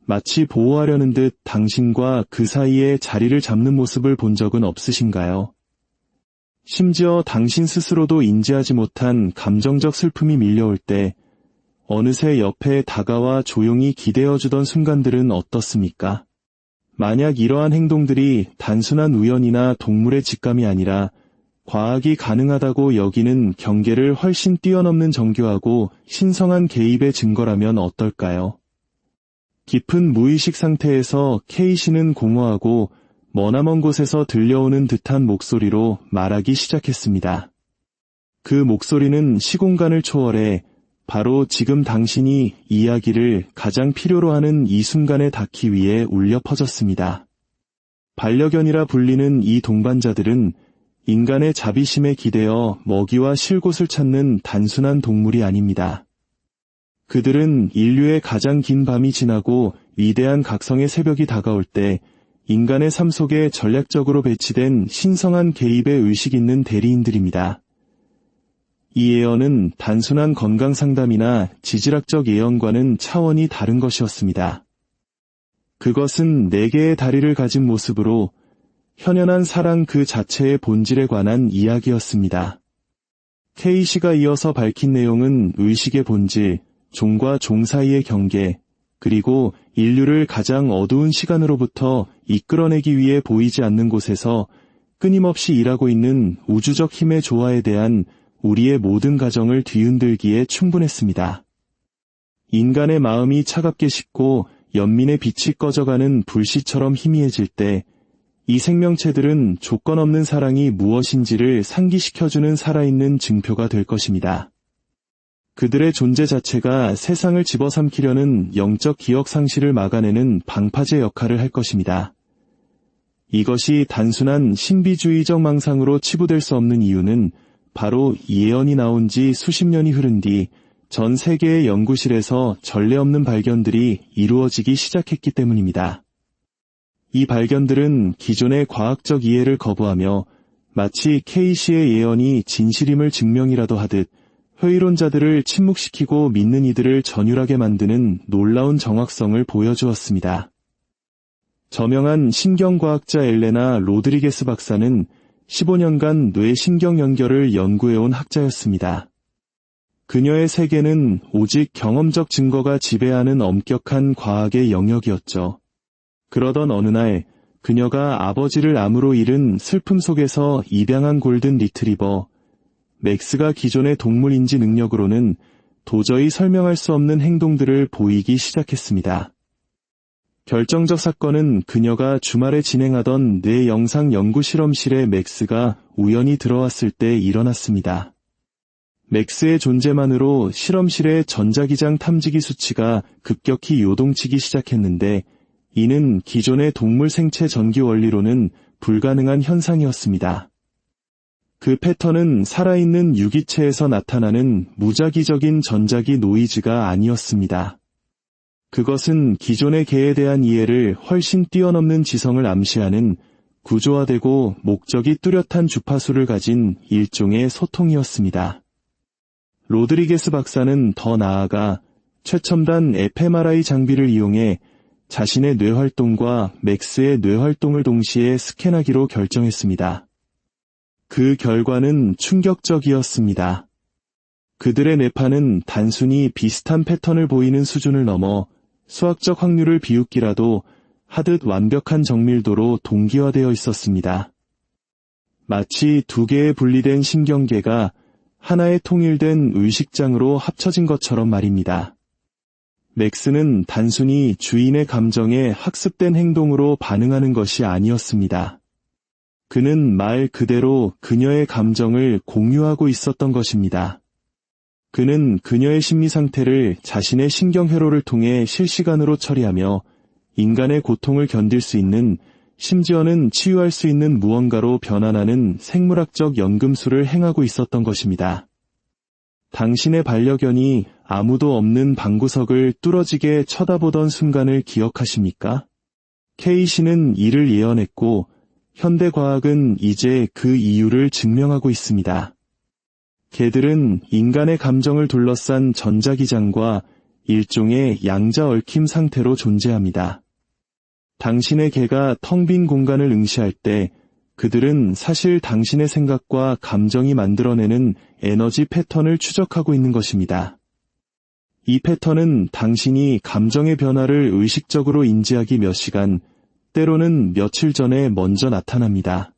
Speaker 1: 마치 보호하려는 듯 당신과 그 사이에 자리를 잡는 모습을 본 적은 없으신가요? 심지어 당신 스스로도 인지하지 못한 감정적 슬픔이 밀려올 때 어느새 옆에 다가와 조용히 기대어주던 순간들은 어떻습니까? 만약 이러한 행동들이 단순한 우연이나 동물의 직감이 아니라 과학이 가능하다고 여기는 경계를 훨씬 뛰어넘는 정교하고 신성한 개입의 증거라면 어떨까요? 깊은 무의식 상태에서 케이시는 공허하고 머나먼 곳에서 들려오는 듯한 목소리로 말하기 시작했습니다. 그 목소리는 시공간을 초월해 바로 지금 당신이 이야기를 가장 필요로 하는 이 순간에 닿기 위해 울려 퍼졌습니다. 반려견이라 불리는 이 동반자들은 인간의 자비심에 기대어 먹이와 쉴 곳을 찾는 단순한 동물이 아닙니다. 그들은 인류의 가장 긴 밤이 지나고 위대한 각성의 새벽이 다가올 때 인간의 삶 속에 전략적으로 배치된 신성한 개입의 의식 있는 대리인들입니다. 이 예언은 단순한 건강 상담이나 지질학적 예언과는 차원이 다른 것이었습니다. 그것은 4개의 다리를 가진 모습으로 현연한 사랑 그 자체의 본질에 관한 이야기였습니다. 케이시가 이어서 밝힌 내용은 의식의 본질, 종과 종 사이의 경계, 그리고 인류를 가장 어두운 시간으로부터 이끌어내기 위해 보이지 않는 곳에서 끊임없이 일하고 있는 우주적 힘의 조화에 대한 우리의 모든 가정을 뒤흔들기에 충분했습니다. 인간의 마음이 차갑게 식고 연민의 빛이 꺼져가는 불씨처럼 희미해질 때 이 생명체들은 조건 없는 사랑이 무엇인지를 상기시켜주는 살아있는 증표가 될 것입니다. 그들의 존재 자체가 세상을 집어삼키려는 영적 기억 상실을 막아내는 방파제 역할을 할 것입니다. 이것이 단순한 신비주의적 망상으로 치부될 수 없는 이유는 바로 이 예언이 나온 지 수십 년이 흐른 뒤 전 세계의 연구실에서 전례 없는 발견들이 이루어지기 시작했기 때문입니다. 이 발견들은 기존의 과학적 이해를 거부하며 마치 케이시의 예언이 진실임을 증명이라도 하듯 회의론자들을 침묵시키고 믿는 이들을 전율하게 만드는 놀라운 정확성을 보여주었습니다. 저명한 신경과학자 엘레나 로드리게스 박사는 15년간 뇌신경 연결을 연구해온 학자였습니다. 그녀의 세계는 오직 경험적 증거가 지배하는 엄격한 과학의 영역이었죠. 그러던 어느 날 그녀가 아버지를 암으로 잃은 슬픔 속에서 입양한 골든 리트리버 맥스가 기존의 동물인지 능력으로는 도저히 설명할 수 없는 행동들을 보이기 시작했습니다. 결정적 사건은 그녀가 주말에 진행하던 뇌 영상 연구 실험실에 맥스가 우연히 들어왔을 때 일어났습니다. 맥스의 존재만으로 실험실의 전자기장 탐지기 수치가 급격히 요동치기 시작했는데 이는 기존의 동물 생체 전기 원리로는 불가능한 현상이었습니다. 그 패턴은 살아있는 유기체에서 나타나는 무작위적인 전자기 노이즈가 아니었습니다. 그것은 기존의 개에 대한 이해를 훨씬 뛰어넘는 지성을 암시하는 구조화되고 목적이 뚜렷한 주파수를 가진 일종의 소통이었습니다. 로드리게스 박사는 더 나아가 최첨단 fMRI 장비를 이용해 자신의 뇌활동과 맥스의 뇌활동을 동시에 스캔하기로 결정했습니다. 그 결과는 충격적이었습니다. 그들의 뇌파는 단순히 비슷한 패턴을 보이는 수준을 넘어 수학적 확률을 비웃기라도 하듯 완벽한 정밀도로 동기화되어 있었습니다. 마치 두 개의 분리된 신경계가 하나의 통일된 의식장으로 합쳐진 것처럼 말입니다. 맥스는 단순히 주인의 감정에 학습된 행동으로 반응하는 것이 아니었습니다. 그는 말 그대로 그녀의 감정을 공유하고 있었던 것입니다. 그는 그녀의 심리 상태를 자신의 신경회로를 통해 실시간으로 처리하며 인간의 고통을 견딜 수 있는, 심지어는 치유할 수 있는 무언가로 변환하는 생물학적 연금술을 행하고 있었던 것입니다. 당신의 반려견이 아무도 없는 방구석을 뚫어지게 쳐다보던 순간을 기억하십니까? 케이시는 이를 예언했고 현대과학은 이제 그 이유를 증명하고 있습니다. 개들은 인간의 감정을 둘러싼 전자기장과 일종의 양자 얽힘 상태로 존재합니다. 당신의 개가 텅 빈 공간을 응시할 때 그들은 사실 당신의 생각과 감정이 만들어내는 에너지 패턴을 추적하고 있는 것입니다. 이 패턴은 당신이 감정의 변화를 의식적으로 인지하기 몇 시간, 때로는 며칠 전에 먼저 나타납니다.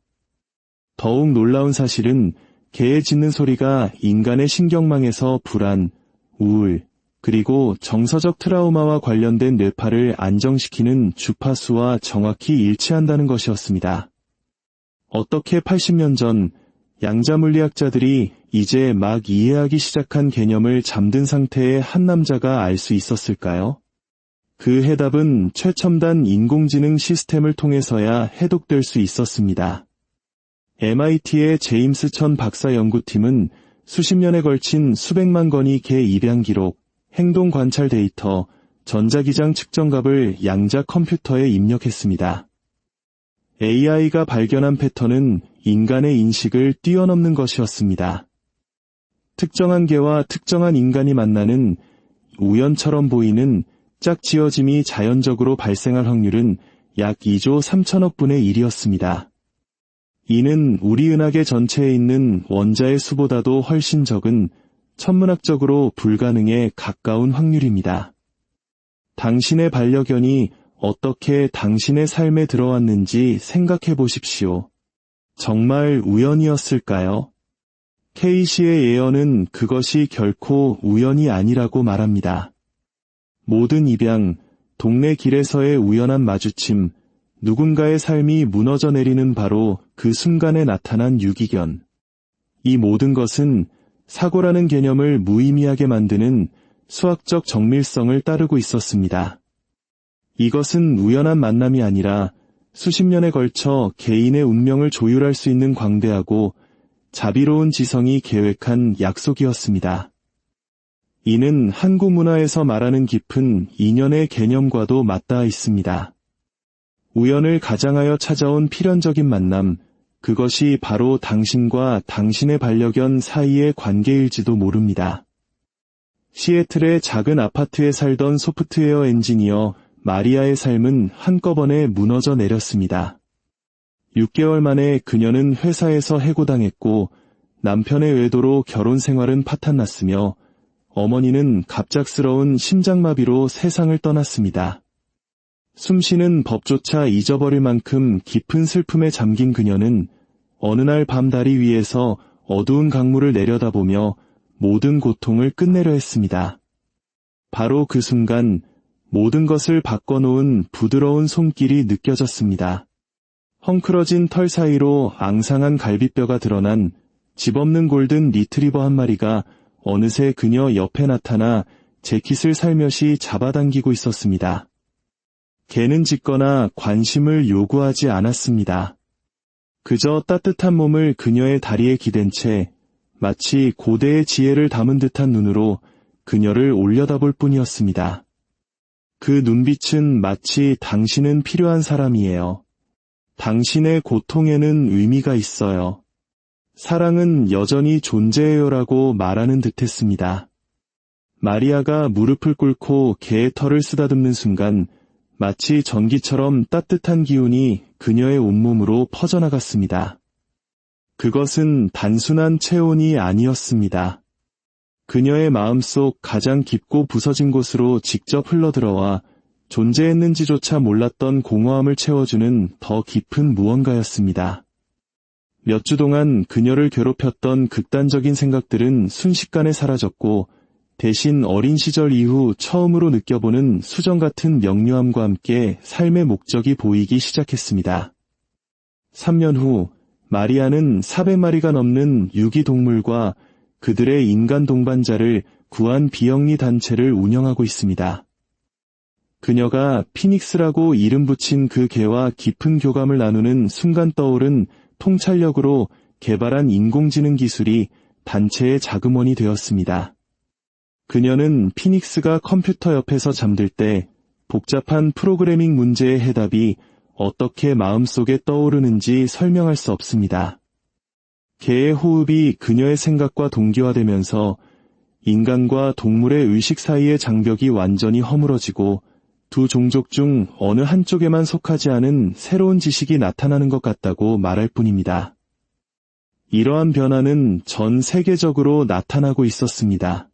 Speaker 1: 더욱 놀라운 사실은 개의 짖는 소리가 인간의 신경망에서 불안, 우울, 그리고 정서적 트라우마와 관련된 뇌파를 안정시키는 주파수와 정확히 일치한다는 것이었습니다. 어떻게 80년 전 양자물리학자들이 이제 막 이해하기 시작한 개념을 잠든 상태의 한 남자가 알 수 있었을까요? 그 해답은 최첨단 인공지능 시스템을 통해서야 해독될 수 있었습니다. MIT의 제임스 천 박사 연구팀은 수십 년에 걸친 수백만 건의 개 입양 기록, 행동 관찰 데이터, 전자기장 측정값을 양자 컴퓨터에 입력했습니다. AI가 발견한 패턴은 인간의 인식을 뛰어넘는 것이었습니다. 특정한 개와 특정한 인간이 만나는 우연처럼 보이는 짝지어짐이 자연적으로 발생할 확률은 약 2조 3천억 분의 1이었습니다. 이는 우리 은하계 전체에 있는 원자의 수보다도 훨씬 적은 천문학적으로 불가능에 가까운 확률입니다. 당신의 반려견이 어떻게 당신의 삶에 들어왔는지 생각해 보십시오. 정말 우연이었을까요? 케이시의 예언은 그것이 결코 우연이 아니라고 말합니다. 모든 입양, 동네 길에서의 우연한 마주침, 누군가의 삶이 무너져 내리는 바로 그 순간에 나타난 유기견. 이 모든 것은 사고라는 개념을 무의미하게 만드는 수학적 정밀성을 따르고 있었습니다. 이것은 우연한 만남이 아니라 수십 년에 걸쳐 개인의 운명을 조율할 수 있는 광대하고 자비로운 지성이 계획한 약속이었습니다. 이는 한국 문화에서 말하는 깊은 인연의 개념과도 맞닿아 있습니다. 우연을 가장하여 찾아온 필연적인 만남, 그것이 바로 당신과 당신의 반려견 사이의 관계일지도 모릅니다. 시애틀의 작은 아파트에 살던 소프트웨어 엔지니어 마리아의 삶은 한꺼번에 무너져 내렸습니다. 6개월 만에 그녀는 회사에서 해고당했고 남편의 외도로 결혼 생활은 파탄났으며 어머니는 갑작스러운 심장마비로 세상을 떠났습니다. 숨쉬는 법조차 잊어버릴 만큼 깊은 슬픔에 잠긴 그녀는 어느 날 밤 다리 위에서 어두운 강물을 내려다보며 모든 고통을 끝내려 했습니다. 바로 그 순간 모든 것을 바꿔놓은 부드러운 손길이 느껴졌습니다. 헝클어진 털 사이로 앙상한 갈비뼈가 드러난 집 없는 골든 리트리버 한 마리가 어느새 그녀 옆에 나타나 재킷을 살며시 잡아당기고 있었습니다. 개는 짖거나 관심을 요구하지 않았습니다. 그저 따뜻한 몸을 그녀의 다리에 기댄 채 마치 고대의 지혜를 담은 듯한 눈으로 그녀를 올려다볼 뿐이었습니다. 그 눈빛은 마치 당신은 필요한 사람이에요. 당신의 고통에는 의미가 있어요. 사랑은 여전히 존재해요라고 말하는 듯했습니다. 마리아가 무릎을 꿇고 개의 털을 쓰다듬는 순간 마치 전기처럼 따뜻한 기운이 그녀의 온몸으로 퍼져나갔습니다. 그것은 단순한 체온이 아니었습니다. 그녀의 마음속 가장 깊고 부서진 곳으로 직접 흘러들어와 존재했는지조차 몰랐던 공허함을 채워주는 더 깊은 무언가였습니다. 몇 주 동안 그녀를 괴롭혔던 극단적인 생각들은 순식간에 사라졌고 대신 어린 시절 이후 처음으로 느껴보는 수정 같은 명료함과 함께 삶의 목적이 보이기 시작했습니다. 3년 후 마리아는 400마리가 넘는 유기동물과 그들의 인간 동반자를 구한 비영리 단체를 운영하고 있습니다. 그녀가 피닉스라고 이름 붙인 그 개와 깊은 교감을 나누는 순간 떠오른 통찰력으로 개발한 인공지능 기술이 단체의 자금원이 되었습니다. 그녀는 피닉스가 컴퓨터 옆에서 잠들 때 복잡한 프로그래밍 문제의 해답이 어떻게 마음속에 떠오르는지 설명할 수 없습니다. 개의 호흡이 그녀의 생각과 동기화되면서 인간과 동물의 의식 사이의 장벽이 완전히 허물어지고 두 종족 중 어느 한쪽에만 속하지 않은 새로운 지식이 나타나는 것 같다고 말할 뿐입니다. 이러한 변화는 전 세계적으로 나타나고 있었습니다.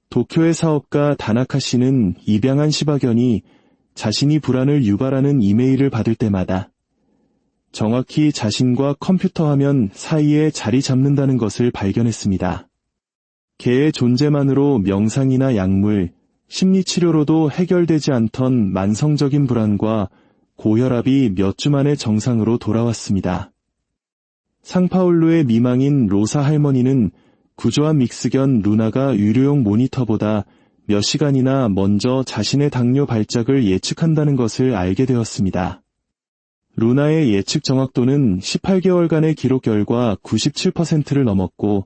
Speaker 1: 도쿄의 사업가 다나카 씨는 입양한 시바견이 자신이 불안을 유발하는 이메일을 받을 때마다 정확히 자신과 컴퓨터 화면 사이에 자리 잡는다는 것을 발견했습니다. 개의 존재만으로 명상이나 약물, 심리치료로도 해결되지 않던 만성적인 불안과 고혈압이 몇 주 만에 정상으로 돌아왔습니다. 상파울루의 미망인 로사 할머니는 구조한 믹스견 루나가 유료용 모니터보다 몇 시간이나 먼저 자신의 당뇨 발작을 예측한다는 것을 알게 되었습니다. 루나의 예측 정확도는 18개월간의 기록 결과 97%를 넘었고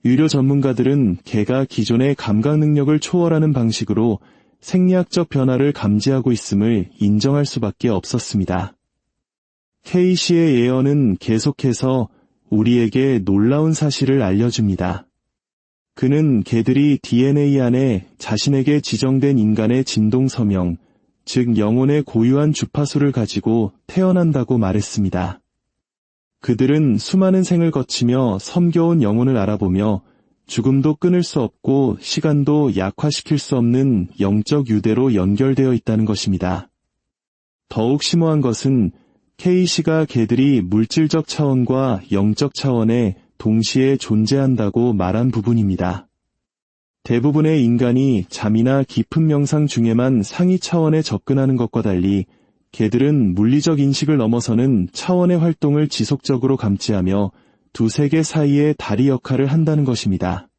Speaker 1: 의료 전문가들은 개가 기존의 감각 능력을 초월하는 방식으로 생리학적 변화를 감지하고 있음을 인정할 수밖에 없었습니다. K씨의 예언은 계속해서 우리에게 놀라운 사실을 알려줍니다. 그는 개들이 DNA 안에 자신에게 지정된 인간의 진동 서명, 즉 영혼의 고유한 주파수를 가지고 태어난다고 말했습니다. 그들은 수많은 생을 거치며 섬겨온 영혼을 알아보며 죽음도 끊을 수 없고 시간도 약화시킬 수 없는 영적 유대로 연결되어 있다는 것입니다. 더욱 심오한 것은 K씨가 개들이 물질적 차원과 영적 차원에 동시에 존재한다고 말한 부분입니다. 대부분의 인간이 잠이나 깊은 명상 중에만 상위 차원에 접근하는 것과 달리 개들은 물리적 인식을 넘어서는 차원의 활동을 지속적으로 감지하며 두 세계 사이의 다리 역할을 한다는 것입니다.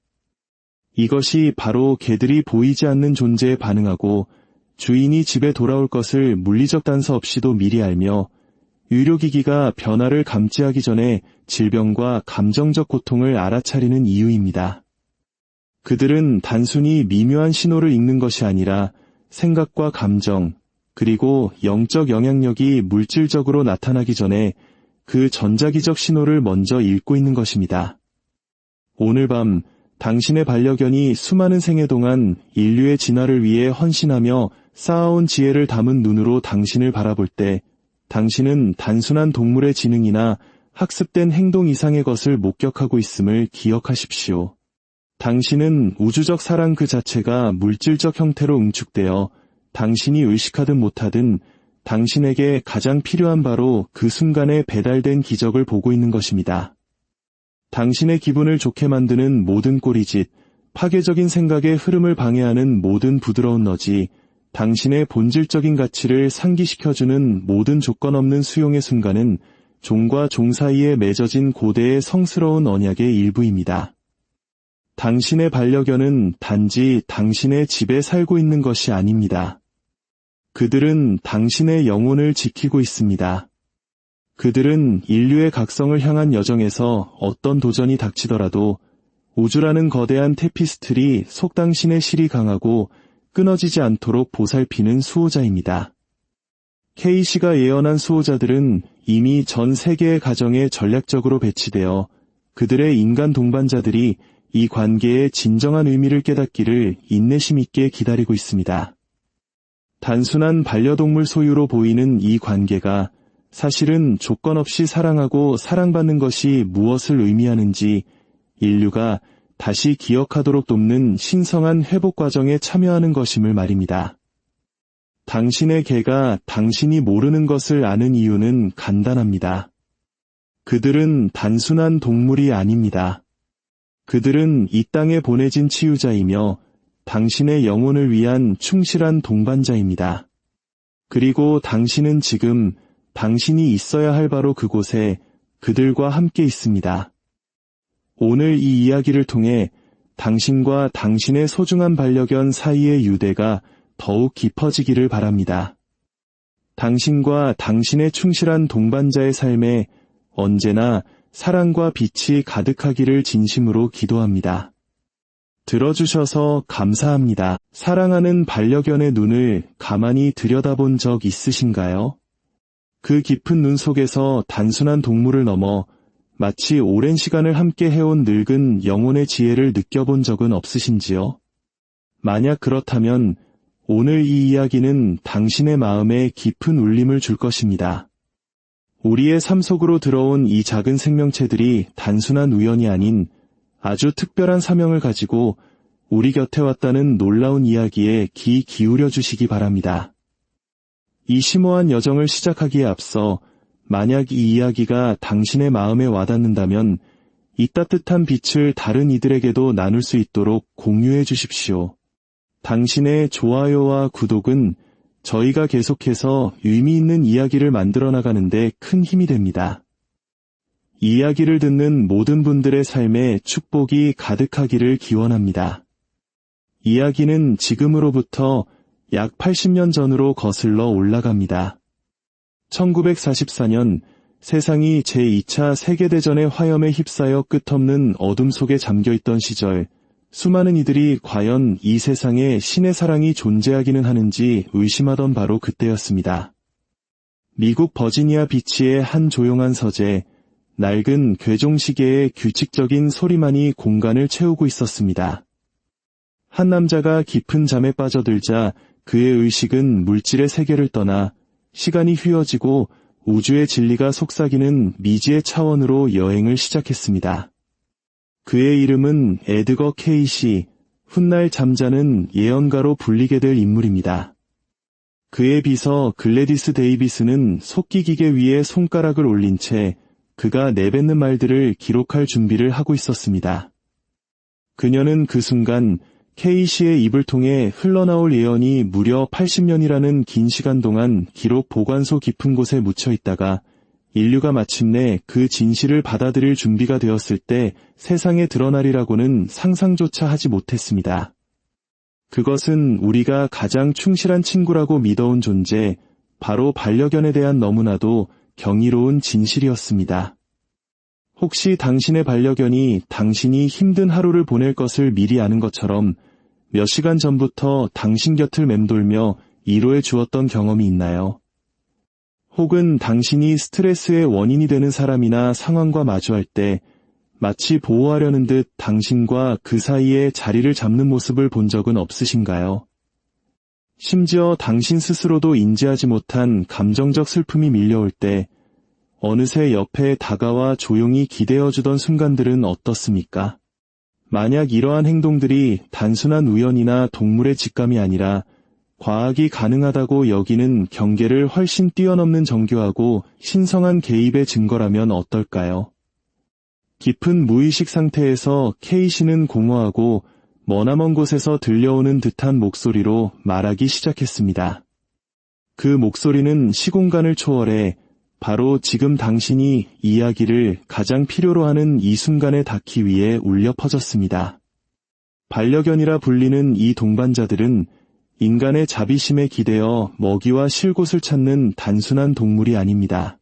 Speaker 1: 이것이 바로 개들이 보이지 않는 존재에 반응하고 주인이 집에 돌아올 것을 물리적 단서 없이도 미리 알며 의료기기가 변화를 감지하기 전에 질병과 감정적 고통을 알아차리는 이유입니다. 그들은 단순히 미묘한 신호를 읽는 것이 아니라 생각과 감정, 그리고 영적 영향력이 물질적으로 나타나기 전에 그 전자기적 신호를 먼저 읽고 있는 것입니다. 오늘 밤 당신의 반려견이 수많은 생애 동안 인류의 진화를 위해 헌신하며 쌓아온 지혜를 담은 눈으로 당신을 바라볼 때 당신은 단순한 동물의 지능이나 학습된 행동 이상의 것을 목격하고 있음을 기억하십시오. 당신은 우주적 사랑 그 자체가 물질적 형태로 응축되어 당신이 의식하든 못하든 당신에게 가장 필요한 바로 그 순간에 배달된 기적을 보고 있는 것입니다. 당신의 기분을 좋게 만드는 모든 꼬리짓, 파괴적인 생각의 흐름을 방해하는 모든 부드러운 너지, 당신의 본질적인 가치를 상기시켜주는 모든 조건 없는 수용의 순간은 종과 종 사이에 맺어진 고대의 성스러운 언약의 일부입니다. 당신의 반려견은 단지 당신의 집에 살고 있는 것이 아닙니다. 그들은 당신의 영혼을 지키고 있습니다. 그들은 인류의 각성을 향한 여정에서 어떤 도전이 닥치더라도 우주라는 거대한 테피스트리 속 당신의 실이 강하고 끊어지지 않도록 보살피는 수호자입니다. K씨가 예언한 수호자들은 이미 전 세계의 가정에 전략적으로 배치되어 그들의 인간 동반자들이 이 관계의 진정한 의미를 깨닫기를 인내심 있게 기다리고 있습니다. 단순한 반려동물 소유로 보이는 이 관계가 사실은 조건 없이 사랑하고 사랑받는 것이 무엇을 의미하는지 인류가 다시 기억하도록 돕는 신성한 회복 과정에 참여하는 것임을 말입니다. 당신의 개가 당신이 모르는 것을 아는 이유는 간단합니다. 그들은 단순한 동물이 아닙니다. 그들은 이 땅에 보내진 치유자이며 당신의 영혼을 위한 충실한 동반자입니다. 그리고 당신은 지금 당신이 있어야 할 바로 그곳에 그들과 함께 있습니다. 오늘 이 이야기를 통해 당신과 당신의 소중한 반려견 사이의 유대가 더욱 깊어지기를 바랍니다. 당신과 당신의 충실한 동반자의 삶에 언제나 사랑과 빛이 가득하기를 진심으로 기도합니다. 들어주셔서 감사합니다. 사랑하는 반려견의 눈을 가만히 들여다본 적 있으신가요? 그 깊은 눈 속에서 단순한 동물을 넘어 마치 오랜 시간을 함께 해온 늙은 영혼의 지혜를 느껴본 적은 없으신지요? 만약 그렇다면 오늘 이 이야기는 당신의 마음에 깊은 울림을 줄 것입니다. 우리의 삶 속으로 들어온 이 작은 생명체들이 단순한 우연이 아닌 아주 특별한 사명을 가지고 우리 곁에 왔다는 놀라운 이야기에 귀 기울여 주시기 바랍니다. 이 심오한 여정을 시작하기에 앞서 만약 이 이야기가 당신의 마음에 와닿는다면 이 따뜻한 빛을 다른 이들에게도 나눌 수 있도록 공유해 주십시오. 당신의 좋아요와 구독은 저희가 계속해서 의미 있는 이야기를 만들어 나가는데 큰 힘이 됩니다. 이 이야기를 듣는 모든 분들의 삶에 축복이 가득하기를 기원합니다. 이야기는 지금으로부터 약 80년 전으로 거슬러 올라갑니다. 1944년 세상이 제2차 세계대전의 화염에 휩싸여 끝없는 어둠 속에 잠겨있던 시절, 수많은 이들이 과연 이 세상에 신의 사랑이 존재하기는 하는지 의심하던 바로 그때였습니다. 미국 버지니아 비치의 한 조용한 서재, 낡은 괴종시계의 규칙적인 소리만이 공간을 채우고 있었습니다. 한 남자가 깊은 잠에 빠져들자 그의 의식은 물질의 세계를 떠나 시간이 휘어지고 우주의 진리가 속삭이는 미지의 차원으로 여행을 시작했습니다. 그의 이름은 에드거 케이시, 훗날 잠자는 예언가로 불리게 될 인물입니다. 그의 비서 글래디스 데이비스는 속기기계 위에 손가락을 올린 채 그가 내뱉는 말들을 기록할 준비를 하고 있었습니다. 그녀는 그 순간 케이시의 입을 통해 흘러나올 예언이 무려 80년이라는 긴 시간 동안 기록 보관소 깊은 곳에 묻혀 있다가 인류가 마침내 그 진실을 받아들일 준비가 되었을 때 세상에 드러나리라고는 상상조차 하지 못했습니다. 그것은 우리가 가장 충실한 친구라고 믿어온 존재, 바로 반려견에 대한 너무나도 경이로운 진실이었습니다. 혹시 당신의 반려견이 당신이 힘든 하루를 보낼 것을 미리 아는 것처럼 몇 시간 전부터 당신 곁을 맴돌며 위로해 주었던 경험이 있나요? 혹은 당신이 스트레스의 원인이 되는 사람이나 상황과 마주할 때 마치 보호하려는 듯 당신과 그 사이에 자리를 잡는 모습을 본 적은 없으신가요? 심지어 당신 스스로도 인지하지 못한 감정적 슬픔이 밀려올 때 어느새 옆에 다가와 조용히 기대어주던 순간들은 어떻습니까? 만약 이러한 행동들이 단순한 우연이나 동물의 직감이 아니라 과학이 가능하다고 여기는 경계를 훨씬 뛰어넘는 정교하고 신성한 개입의 증거라면 어떨까요? 깊은 무의식 상태에서 K씨는 공허하고 머나먼 곳에서 들려오는 듯한 목소리로 말하기 시작했습니다. 그 목소리는 시공간을 초월해 바로 지금 당신이 이야기를 가장 필요로 하는 이 순간에 닿기 위해 울려 퍼졌습니다. 반려견이라 불리는 이 동반자들은 인간의 자비심에 기대어 먹이와 쉴 곳을 찾는 단순한 동물이 아닙니다.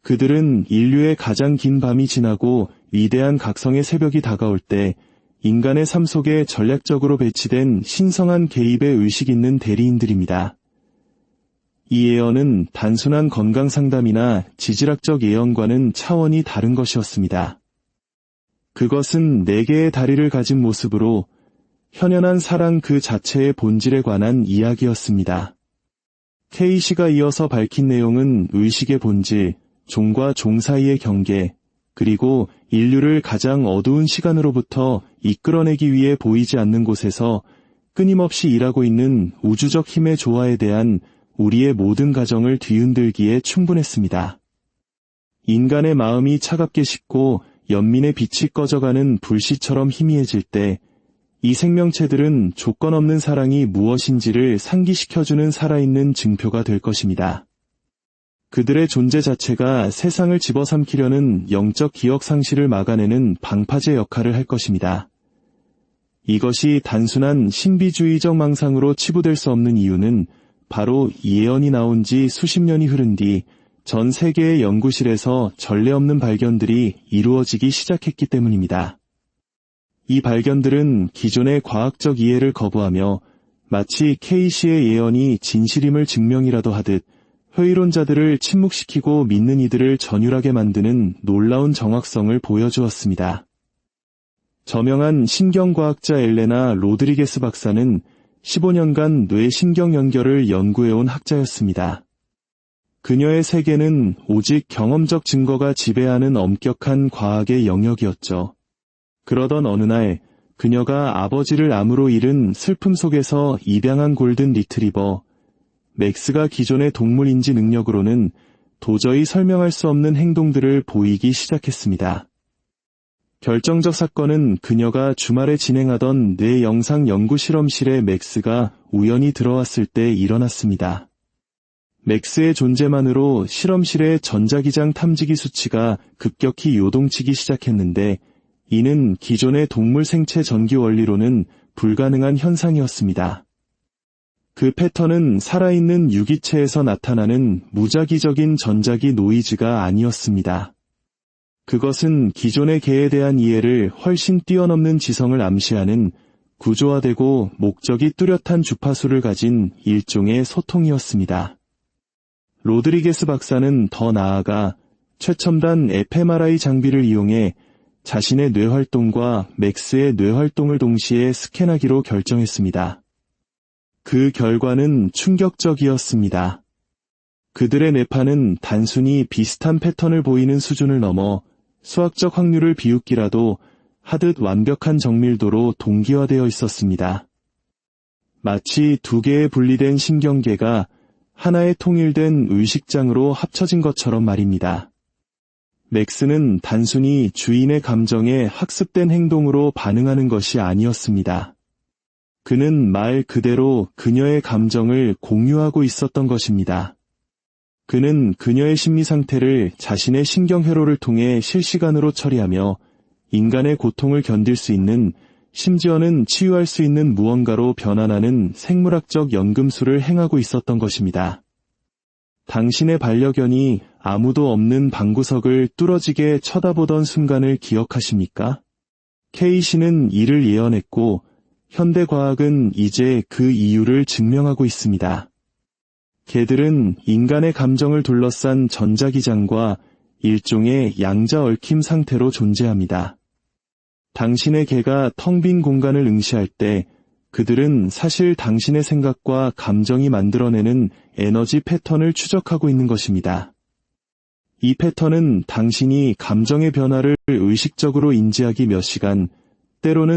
Speaker 1: 그들은 인류의 가장 긴 밤이 지나고 위대한 각성의 새벽이 다가올 때 인간의 삶 속에 전략적으로 배치된 신성한 개입의 의식 있는 대리인들입니다. 이 예언은 단순한 건강 상담이나 지질학적 예언과는 차원이 다른 것이었습니다. 그것은 4개의 다리를 가진 모습으로 현연한 사랑 그 자체의 본질에 관한 이야기였습니다. K씨가 이어서 밝힌 내용은 의식의 본질, 종과 종 사이의 경계, 그리고 인류를 가장 어두운 시간으로부터 이끌어내기 위해 보이지 않는 곳에서 끊임없이 일하고 있는 우주적 힘의 조화에 대한 우리의 모든 가정을 뒤흔들기에 충분했습니다. 인간의 마음이 차갑게 식고 연민의 빛이 꺼져가는 불씨처럼 희미해질 때 이 생명체들은 조건 없는 사랑이 무엇인지를 상기시켜주는 살아있는 증표가 될 것입니다. 그들의 존재 자체가 세상을 집어삼키려는 영적 기억 상실을 막아내는 방파제 역할을 할 것입니다. 이것이 단순한 신비주의적 망상으로 치부될 수 없는 이유는 바로 이 예언이 나온 지 수십 년이 흐른 뒤 전 세계의 연구실에서 전례 없는 발견들이 이루어지기 시작했기 때문입니다. 이 발견들은 기존의 과학적 이해를 거부하며 마치 K씨의 예언이 진실임을 증명이라도 하듯 회의론자들을 침묵시키고 믿는 이들을 전율하게 만드는 놀라운 정확성을 보여주었습니다. 저명한 신경과학자 엘레나 로드리게스 박사는 15년간 뇌신경 연결을 연구해온 학자였습니다. 그녀의 세계는 오직 경험적 증거가 지배하는 엄격한 과학의 영역이었죠. 그러던 어느 날 그녀가 아버지를 암으로 잃은 슬픔 속에서 입양한 골든 리트리버 맥스가 기존의 동물인지 능력으로는 도저히 설명할 수 없는 행동들을 보이기 시작했습니다. 결정적 사건은 그녀가 주말에 진행하던 뇌 영상 연구 실험실에 맥스가 우연히 들어왔을 때 일어났습니다. 맥스의 존재만으로 실험실의 전자기장 탐지기 수치가 급격히 요동치기 시작했는데 이는 기존의 동물 생체 전기 원리로는 불가능한 현상이었습니다. 그 패턴은 살아있는 유기체에서 나타나는 무작위적인 전자기 노이즈가 아니었습니다. 그것은 기존의 개에 대한 이해를 훨씬 뛰어넘는 지성을 암시하는 구조화되고 목적이 뚜렷한 주파수를 가진 일종의 소통이었습니다. 로드리게스 박사는 더 나아가 최첨단 fMRI 장비를 이용해 자신의 뇌활동과 맥스의 뇌활동을 동시에 스캔하기로 결정했습니다. 그 결과는 충격적이었습니다. 그들의 뇌파는 단순히 비슷한 패턴을 보이는 수준을 넘어 수학적 확률을 비웃기라도 하듯 완벽한 정밀도로 동기화되어 있었습니다. 마치 2개의 분리된 신경계가 하나의 통일된 의식장으로 합쳐진 것처럼 말입니다. 맥스는 단순히 주인의 감정에 학습된 행동으로 반응하는 것이 아니었습니다. 그는 말 그대로 그녀의 감정을 공유하고 있었던 것입니다. 그는 그녀의 심리 상태를 자신의 신경회로를 통해 실시간으로 처리하며 인간의 고통을 견딜 수 있는, 심지어는 치유할 수 있는 무언가로 변환하는 생물학적 연금술을 행하고 있었던 것입니다. 당신의 반려견이 아무도 없는 방구석을 뚫어지게 쳐다보던 순간을 기억하십니까? K씨는 이를 예언했고 현대과학은 이제 그 이유를 증명하고 있습니다. 개들은 인간의 감정을 둘러싼 전자기장과 일종의 양자 얽힘 상태로 존재합니다. 당신의 개가 텅 빈 공간을 응시할 때 그들은 사실 당신의 생각과 감정이 만들어내는 에너지 패턴을 추적하고 있는 것입니다. 이 패턴은 당신이 감정의 변화를 의식적으로 인지하기 몇 시간, 때로는